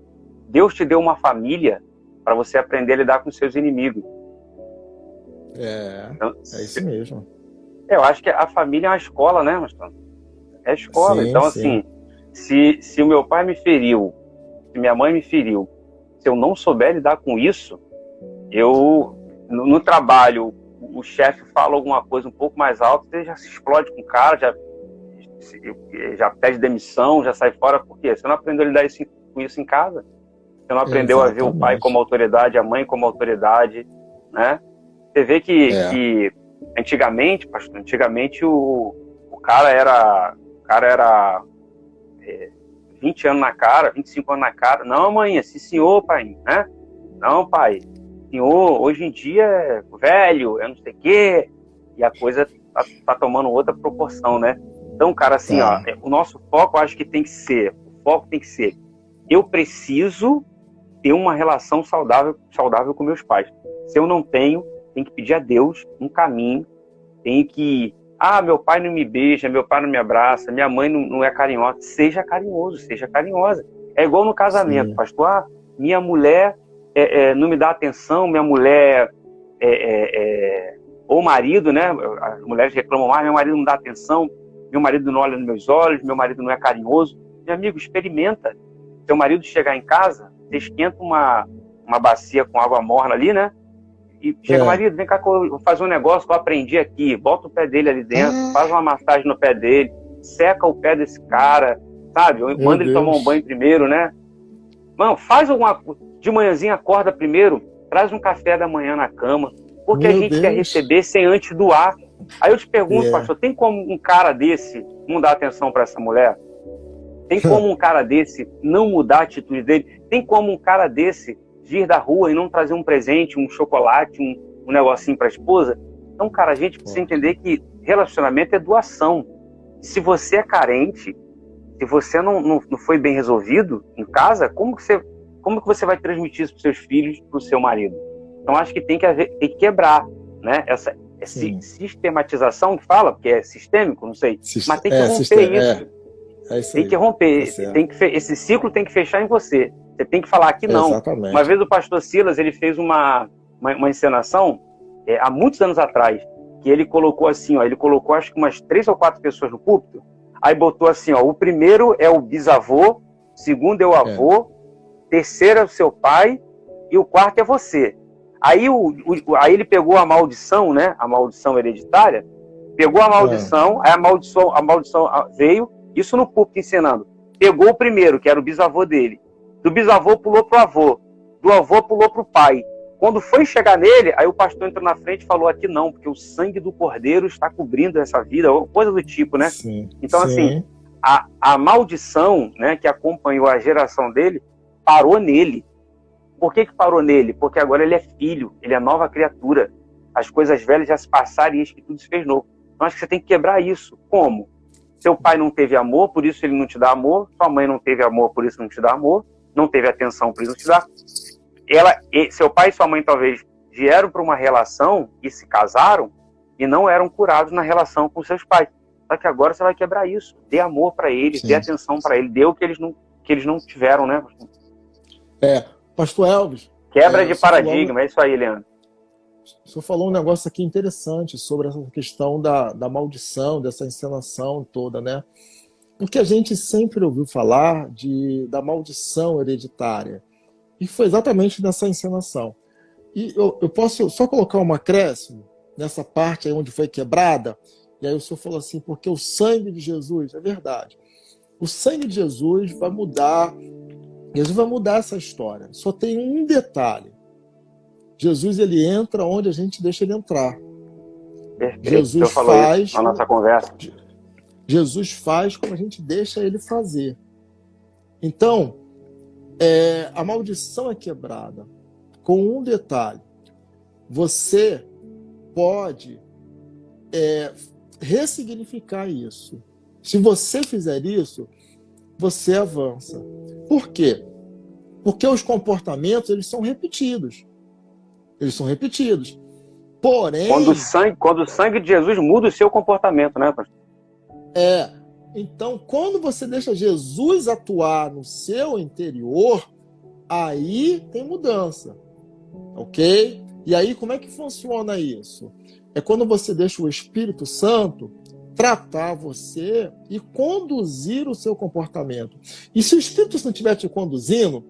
Deus te deu uma família para você aprender a lidar com seus inimigos. Então, é isso mesmo. Eu acho que a família é uma escola, né, pastor? É escola. Sim, então, assim, se o meu pai me feriu, se minha mãe me feriu, se eu não souber lidar com isso, no trabalho, o chefe fala alguma coisa um pouco mais alto, você já se explode com o cara, já pede demissão, já sai fora. Por quê? Você não aprendeu a lidar com isso em casa. Você não aprendeu a ver o pai como autoridade, a mãe como autoridade, né? Você vê que antigamente, pastor, o cara era 20 anos na cara, 25 anos na cara. Não, mãe, sim, senhor, pai, né? Não, pai, senhor, hoje em dia é velho, eu não sei o quê, e a coisa tá tomando outra proporção, né? Então, cara, assim, ó, o nosso foco, eu acho que tem que ser, eu preciso ter uma relação saudável com meus pais. Se eu não tenho, tem que pedir a Deus um caminho, tem que... meu pai não me beija, meu pai não me abraça, minha mãe não é carinhosa. Seja carinhoso, seja carinhosa. É igual no casamento, pastor. Minha mulher não me dá atenção, minha mulher... ou o marido, né? As mulheres reclamam mais, meu marido não dá atenção, meu marido não olha nos meus olhos, meu marido não é carinhoso. Meu amigo, experimenta. Seu marido chegar em casa, você esquenta uma bacia com água morna ali, né? E chega, marido, vem cá que eu vou fazer um negócio que eu aprendi aqui. Bota o pé dele ali dentro, faz uma massagem no pé dele, seca o pé desse cara, sabe? Manda ele tomar um banho primeiro, né? Mano, faz alguma coisa. De manhãzinha, acorda primeiro, traz um café da manhã na cama, porque a gente quer receber sem antes doar. Aí eu te pergunto, pastor, tem como um cara desse não dar atenção para essa mulher? Tem como um cara desse não mudar a atitude dele? Tem como um cara desse vir da rua e não trazer um presente, um chocolate, um negocinho para a esposa? Então, cara, a gente precisa entender que relacionamento é doação. Se você é carente, se você não foi bem resolvido em casa, como que você vai transmitir isso para os seus filhos, para o seu marido? Então, acho que tem que quebrar, né? Essa sistematização que fala, porque é sistêmico, não sei, mas tem que romper isso. Tem que romper, esse ciclo tem que fechar em você. Você tem que falar que não. Exatamente. Uma vez o pastor Silas, ele fez uma encenação, há muitos anos atrás, que ele colocou assim, ó, ele colocou acho que umas 3 ou 4 pessoas no púlpito, aí botou assim, ó, o primeiro é o bisavô, o segundo é o avô, o terceiro é o seu pai e o quarto é você. Aí ele pegou a maldição, né? A maldição hereditária, pegou a maldição, aí a maldição veio, isso no púlpito ensinando. Pegou o primeiro, que era o bisavô dele. Do bisavô pulou pro avô. Do avô pulou pro pai. Quando foi chegar nele, aí o pastor entrou na frente e falou: aqui não, porque o sangue do cordeiro está cobrindo essa vida, ou coisa do tipo, né? Sim, então, sim. assim, a maldição, né, que acompanhou a geração dele, parou nele. Por que parou nele? Porque agora ele é filho, ele é nova criatura. As coisas velhas já se passaram e eis que tudo se fez novo. Então acho que você tem que quebrar isso. Como? Seu pai não teve amor, por isso ele não te dá amor. Sua mãe não teve amor, por isso não te dá amor. Não teve atenção, por isso não te dá. Seu pai e sua mãe talvez vieram para uma relação e se casaram e não eram curados na relação com seus pais. Só que agora você vai quebrar isso. Dê amor para eles, dê atenção para eles, dê o que eles não tiveram, né? Pastor Elvis. Quebra de paradigma, é isso aí, Leandro. O senhor falou um negócio aqui interessante sobre essa questão da maldição, dessa encenação toda, né? Porque a gente sempre ouviu falar da maldição hereditária. E foi exatamente nessa encenação. E eu posso só colocar um acréscimo nessa parte aí onde foi quebrada? E aí o senhor falou assim, porque o sangue de Jesus, é verdade. O sangue de Jesus vai mudar essa história. Só tem um detalhe. Jesus, ele entra onde a gente deixa ele entrar. Perfeito. Jesus faz na nossa conversa. Jesus faz como a gente deixa ele fazer. Então, a maldição é quebrada com um detalhe. Você pode ressignificar isso. Se você fizer isso, você avança. Por quê? Porque os comportamentos, eles são repetidos. Eles são repetidos. Porém... Quando o sangue de Jesus muda o seu comportamento, né, pastor? Então, quando você deixa Jesus atuar no seu interior, aí tem mudança. Ok? E aí, como é que funciona isso? É quando você deixa o Espírito Santo tratar você e conduzir o seu comportamento. E se o Espírito Santo estiver te conduzindo,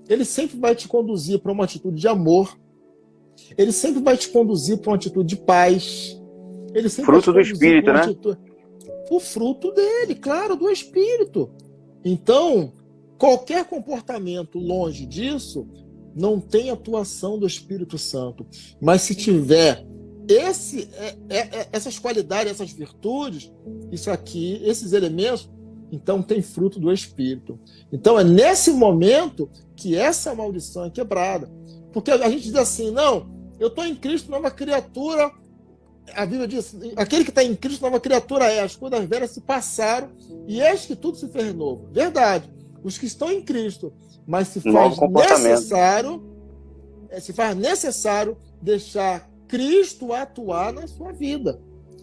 ele sempre vai te conduzir para uma atitude de amor. Ele sempre vai te conduzir para uma atitude de paz. Ele sempre fruto do Espírito, né? O fruto dele, claro, do Espírito. Então, qualquer comportamento longe disso não tem atuação do Espírito Santo. Mas se tiver essas qualidades, essas virtudes, isso aqui, esses elementos, então tem fruto do Espírito. Então é nesse momento que essa maldição é quebrada. Porque a gente diz assim, não, eu estou em Cristo, nova criatura. A Bíblia diz, aquele que está em Cristo, nova criatura é. As coisas velhas se passaram e eis que tudo se fez novo. Verdade. Os que estão em Cristo. Mas se faz necessário deixar Cristo atuar na sua vida.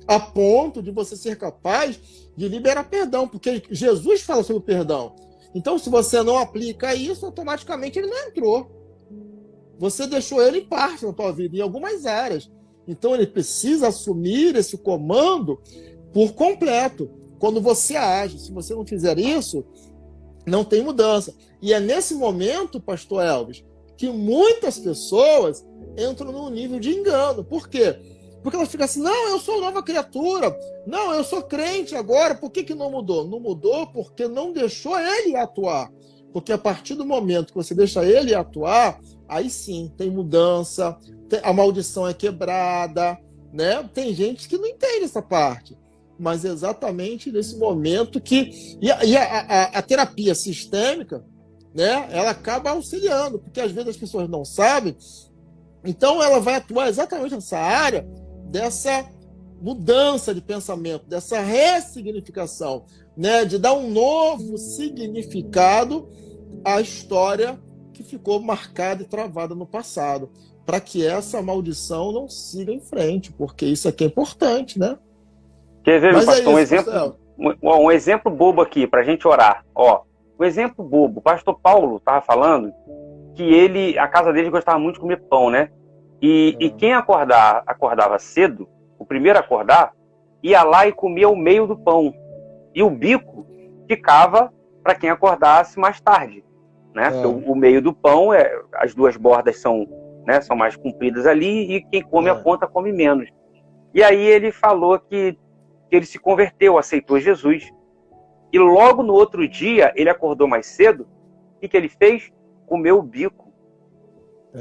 A ponto de você ser capaz de liberar perdão. Porque Jesus fala sobre o perdão. Então, se você não aplica isso, automaticamente ele não entrou. Você deixou ele em parte na tua vida, em algumas áreas. Então, ele precisa assumir esse comando por completo. Quando você age, se você não fizer isso, não tem mudança. E é nesse momento, pastor Elvis, que muitas pessoas entram num nível de engano. Por quê? Porque elas ficam assim, não, eu sou nova criatura. Não, eu sou crente agora. Por que não mudou? Não mudou porque não deixou ele atuar. Porque a partir do momento que você deixa ele atuar, aí sim, tem mudança, a maldição é quebrada, né? Tem gente que não entende essa parte. Mas é exatamente nesse momento que... E a terapia sistêmica, né? Ela acaba auxiliando, porque às vezes as pessoas não sabem. Então ela vai atuar exatamente nessa área dessa mudança de pensamento, dessa ressignificação, né? De dar um novo significado à história que ficou marcada e travada no passado, para que essa maldição não siga em frente, porque isso aqui é importante, né? Quer ver, meu pastor, um exemplo bobo aqui, para a gente orar. Um exemplo bobo. O pastor Paulo estava falando que a casa dele gostava muito de comer pão, né? E quem acordava cedo, o primeiro a acordar, ia lá e comia o meio do pão. E o bico ficava para quem acordasse mais tarde, né? O meio do pão, as duas bordas são né? São mais compridas ali, e quem come a ponta come menos. E aí ele falou que ele se converteu, aceitou Jesus, e logo no outro dia ele acordou mais cedo. O que ele fez? Comeu o bico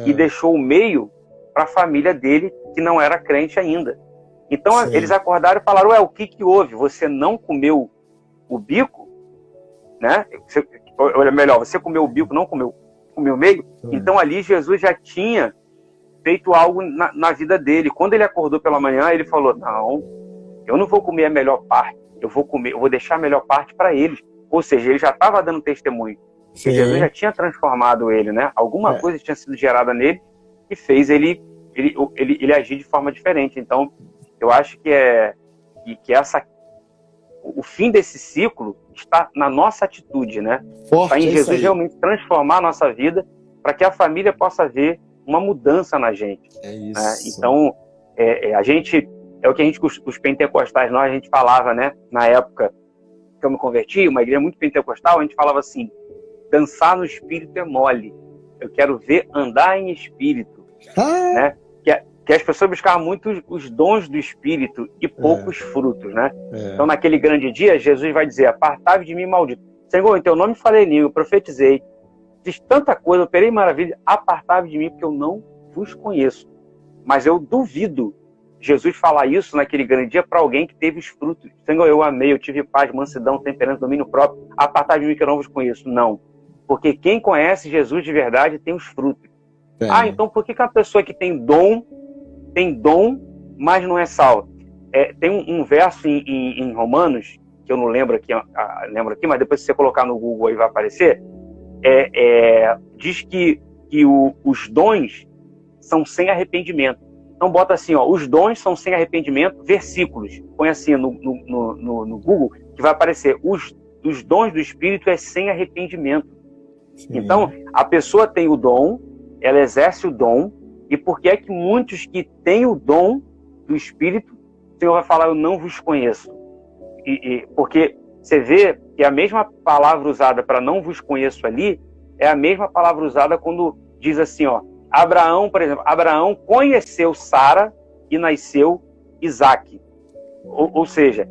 e deixou o meio para a família dele, que não era crente ainda. Então eles acordaram e falaram: ué, o que houve? Você não comeu o bico? Né? Olha, melhor, você comeu o bico, não comeu o meio? Então ali Jesus já tinha feito algo na vida dele. Quando ele acordou pela manhã, ele falou: não, eu não vou comer a melhor parte, eu vou deixar a melhor parte para eles. Ou seja, ele já estava dando testemunho. Porque Jesus já tinha transformado ele, né? Alguma coisa tinha sido gerada nele que fez ele agir de forma diferente. Então, eu acho que o fim desse ciclo está na nossa atitude, né? Está em Jesus realmente transformar a nossa vida para que a família possa ver uma mudança na gente. É isso. Né? Então, é o que os pentecostais, a gente falava, né? Na época que eu me converti, uma igreja muito pentecostal, a gente falava assim: dançar no espírito é mole. Eu quero ver andar em espírito. Né? Que as pessoas buscavam muito os dons do espírito e poucos frutos, né? Então, naquele grande dia, Jesus vai dizer: apartai-vos de mim, maldito. Senhor, em teu nome falei língua, eu profetizei, fiz tanta coisa, operei maravilha, apartai-vos de mim, porque eu não vos conheço. Mas eu duvido Jesus falar isso naquele grande dia para alguém que teve os frutos. Senhor, eu amei, eu tive paz, mansidão, temperança, domínio próprio, apartai-vos de mim, que eu não vos conheço. Não. Porque quem conhece Jesus de verdade tem os frutos. Então por que a pessoa que tem dom, mas não é salva? Tem um verso em Romanos, que eu não lembro aqui, mas depois se você colocar no Google aí vai aparecer, diz que os dons são sem arrependimento. Então bota assim, os dons são sem arrependimento, versículos. Põe assim no Google, que vai aparecer: os dons do Espírito é sem arrependimento. Sim. Então, a pessoa tem o dom, ela exerce o dom, e por que é que muitos que têm o dom do Espírito, o Senhor vai falar: eu não vos conheço? Porque você vê que a mesma palavra usada para não vos conheço ali, é a mesma palavra usada quando diz assim, Abraão, por exemplo, Abraão conheceu Sara e nasceu Isaque. Ou seja,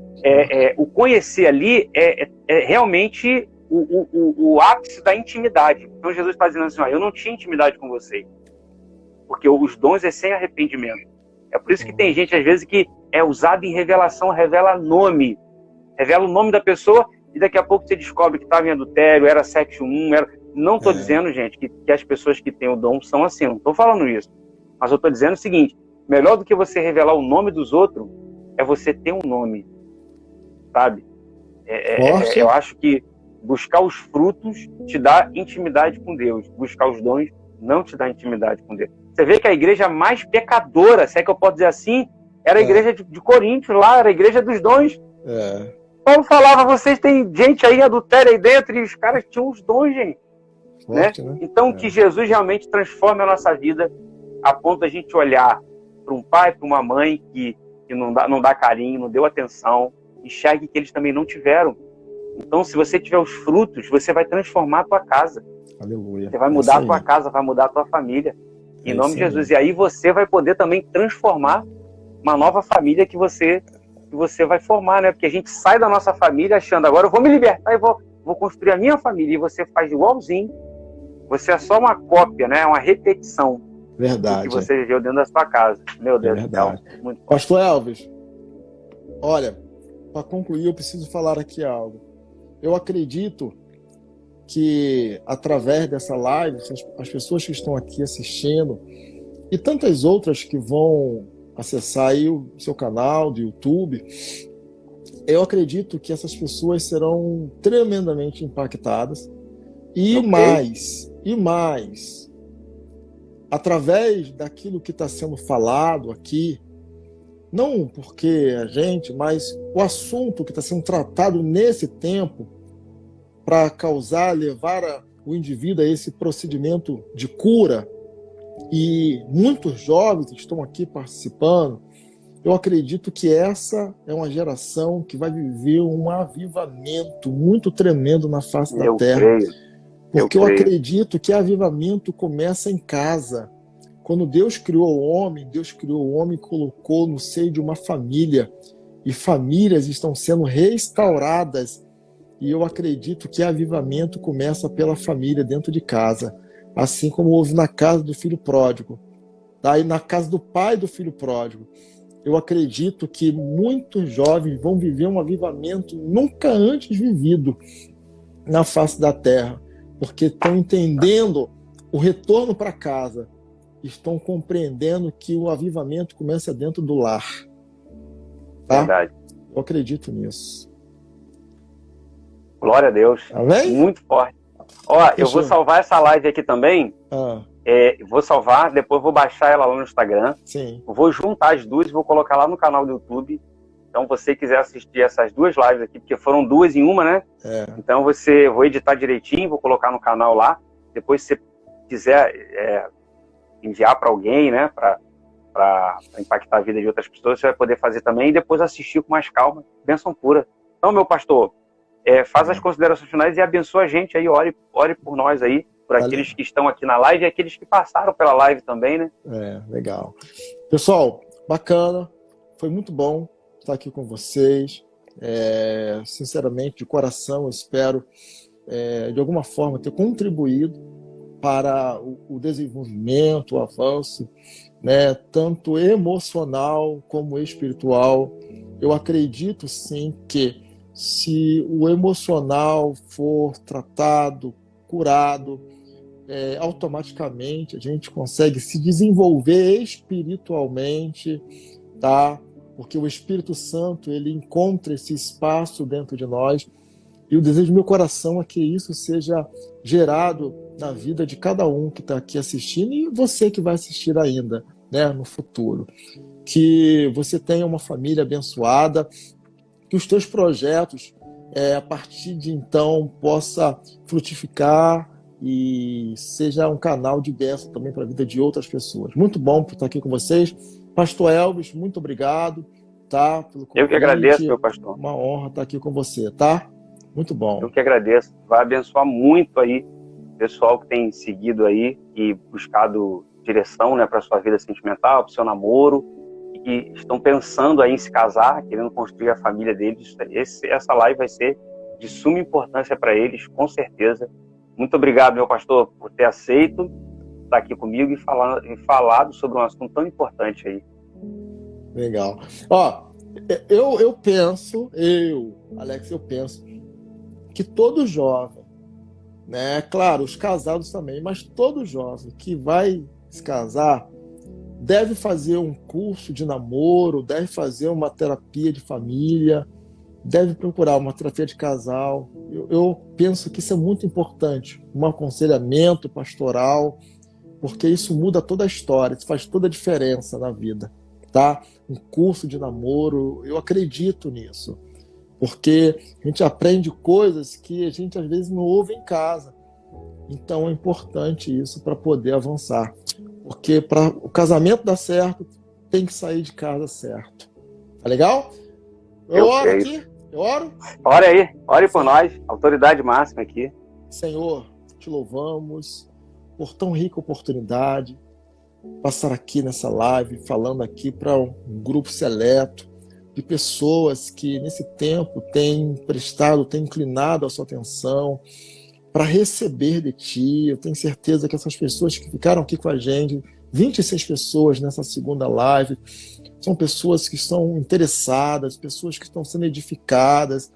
o conhecer ali é realmente o ápice da intimidade. Então Jesus está dizendo assim: eu não tinha intimidade com vocês, porque os dons é sem arrependimento. É por isso que tem gente, às vezes, que é usado em revelação, revela o nome da pessoa, e daqui a pouco você descobre que estava em adultério, era sexo 1, Não estou dizendo, gente, que as pessoas que têm o dom são assim, não estou falando isso. Mas eu estou dizendo o seguinte: melhor do que você revelar o nome dos outros, é você ter um nome, sabe? Eu acho que buscar os frutos te dá intimidade com Deus. Buscar os dons não te dá intimidade com Deus. Você vê que a igreja mais pecadora, se é que eu posso dizer assim, era a igreja de Coríntios lá, era a igreja dos dons. Paulo falava: vocês têm gente aí adultéria aí dentro, e os caras tinham os dons, gente. Forte, né? Então, que Jesus realmente transforme a nossa vida, a ponto da gente olhar para um pai, para uma mãe que não dá carinho, não deu atenção, enxergue que eles também não tiveram. Então, se você tiver os frutos, você vai transformar a tua casa. Aleluia. Você vai mudar a tua casa, vai mudar a tua família. Em nome de Jesus. E aí você vai poder também transformar uma nova família que você vai formar, né? Porque a gente sai da nossa família achando: agora eu vou me libertar e vou construir a minha família. E você faz igualzinho. Você é só uma cópia, né? Uma repetição. Verdade. Do que você viveu dentro da sua casa. Meu Deus do céu. Pastor Elvis, olha, para concluir, eu preciso falar aqui algo. Eu acredito que, através dessa live, as pessoas que estão aqui assistindo, e tantas outras que vão acessar aí o seu canal do YouTube, eu acredito que essas pessoas serão tremendamente impactadas. E mais, através daquilo que está sendo falado aqui, não porque a gente, mas o assunto que está sendo tratado nesse tempo, para levar o indivíduo a esse procedimento de cura, e muitos jovens estão aqui participando, eu acredito que essa é uma geração que vai viver um avivamento muito tremendo na face da terra. Porque eu acredito que avivamento começa em casa. Quando Deus criou o homem e colocou no seio de uma família. E famílias estão sendo restauradas. E eu acredito que avivamento começa pela família dentro de casa. Assim como houve na casa do filho pródigo. Tá? E na casa do pai do filho pródigo. Eu acredito que muitos jovens vão viver um avivamento nunca antes vivido na face da terra. Porque estão entendendo o retorno para casa. Estão compreendendo que o avivamento começa dentro do lar. Tá? Verdade. Eu acredito nisso. Glória a Deus. Amém? Muito forte. Ó, eu vou salvar essa live aqui também. Vou salvar, depois vou baixar ela lá no Instagram. Sim. Vou juntar as duas e vou colocar lá no canal do YouTube. Então, você quiser assistir essas duas lives aqui, porque foram duas em uma, né? Então, vou editar direitinho, vou colocar no canal lá. Depois, se você quiser enviar para alguém, né? Para impactar a vida de outras pessoas, você vai poder fazer também e depois assistir com mais calma. Bênção pura. Então, meu pastor, faz as considerações finais e abençoa a gente aí, ore por nós aí, por aqueles que estão aqui na live e aqueles que passaram pela live também, né? Legal. Pessoal, bacana, foi muito bom estar aqui com vocês. Sinceramente, de coração, eu espero de alguma forma ter contribuído para o desenvolvimento, o avanço, né, tanto emocional como espiritual. Eu acredito sim que se o emocional for tratado, curado, automaticamente a gente consegue se desenvolver espiritualmente, tá? Porque o Espírito Santo, ele encontra esse espaço dentro de nós. E o desejo do meu coração é que isso seja gerado na vida de cada um que está aqui assistindo e você que vai assistir ainda, né, no futuro. Que você tenha uma família abençoada, que os teus projetos, a partir de então, possa frutificar e seja um canal de bênção também para a vida de outras pessoas. Muito bom por estar aqui com vocês. Pastor Elvis, muito obrigado, tá, pelo convite. Eu que agradeço, meu pastor. Uma honra estar aqui com você, tá? Muito bom. Eu que agradeço. Vai abençoar muito aí o pessoal que tem seguido aí e buscado direção, né, para a sua vida sentimental, para o seu namoro, e que estão pensando aí em se casar, querendo construir a família deles. Essa live vai ser de suma importância para eles, com certeza. Muito obrigado, meu pastor, por ter aceito estar aqui comigo e falado sobre um assunto tão importante aí. Legal. Ó, eu penso, Alex, que todo jovem, né, claro, os casados também, mas todo jovem que vai se casar deve fazer um curso de namoro, deve fazer uma terapia de família, deve procurar uma terapia de casal. Eu penso que isso é muito importante, um aconselhamento pastoral, porque isso muda toda a história, isso faz toda a diferença na vida, tá? Um curso de namoro, eu acredito nisso. Porque a gente aprende coisas que a gente às vezes não ouve em casa. Então é importante isso para poder avançar. Porque para o casamento dar certo, tem que sair de casa certo. Tá legal? Eu oro aqui, eu oro. Ore aí, ore por nós, autoridade máxima aqui. Senhor, te louvamos por tão rica oportunidade, passar aqui nessa live, falando aqui para um grupo seleto, de pessoas que nesse tempo têm prestado, têm inclinado a sua atenção para receber de ti. Eu tenho certeza que essas pessoas que ficaram aqui com a gente, 26 pessoas nessa segunda live, são pessoas que estão interessadas, pessoas que estão sendo edificadas,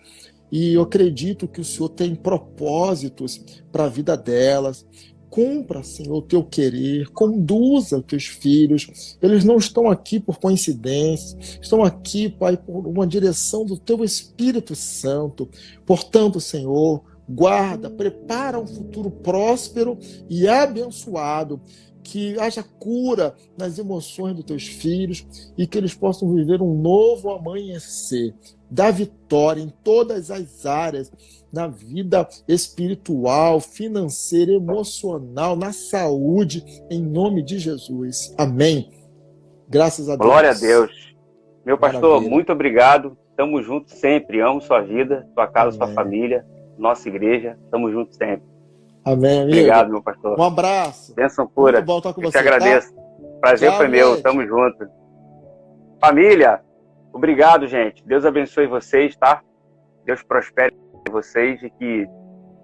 e eu acredito que o Senhor tem propósitos para a vida delas. Cumpra, Senhor, o teu querer, conduza os teus filhos. Eles não estão aqui por coincidência, estão aqui, Pai, por uma direção do teu Espírito Santo. Portanto, Senhor, guarda, prepara um futuro próspero e abençoado, que haja cura nas emoções dos teus filhos e que eles possam viver um novo amanhecer, da vitória em todas as áreas, na vida espiritual, financeira, emocional, na saúde, em nome de Jesus. Amém. Graças a Deus. Glória a Deus. Meu pastor, Maravilha. muito obrigado. Tamo juntos sempre. Amo sua vida, sua casa, sua família, nossa igreja. Tamo juntos sempre. Amém, amigo. Obrigado, meu pastor. Um abraço. Bênção pura. Muito bom estar com Eu você. te agradeço. Tá? Prazer Tchau, foi meu. gente. Tamo junto. Família, obrigado, gente. Deus abençoe vocês, tá? Deus prospere vocês e que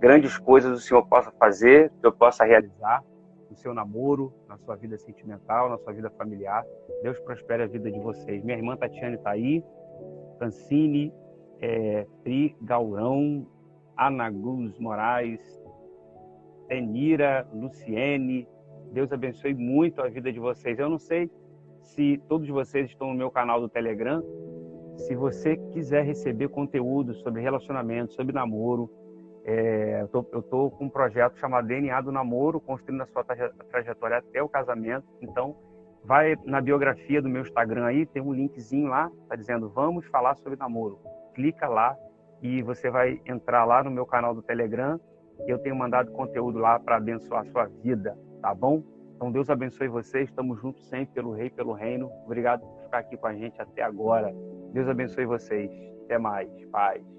grandes coisas o Senhor possa fazer, que eu possa realizar no seu namoro, na sua vida sentimental, na sua vida familiar. Deus prospere a vida de vocês. Minha irmã Tatiane está aí, Cancine, Pri Gaurão, Ana Guz Moraes, Tenira, Luciene. Deus abençoe muito a vida de vocês. Eu não sei se todos vocês estão no meu canal do Telegram. Se você quiser receber conteúdo sobre relacionamento, sobre namoro, eu tô com um projeto chamado DNA do Namoro, construindo a sua trajetória até o casamento. Então, vai na biografia do meu Instagram aí, tem um linkzinho lá, tá dizendo vamos falar sobre namoro. Clica lá e você vai entrar lá no meu canal do Telegram e eu tenho mandado conteúdo lá para abençoar a sua vida, tá bom? Então, Deus abençoe vocês, estamos juntos sempre pelo Rei, pelo Reino. Obrigado por ficar aqui com a gente até agora. Deus abençoe vocês. Até mais. Paz.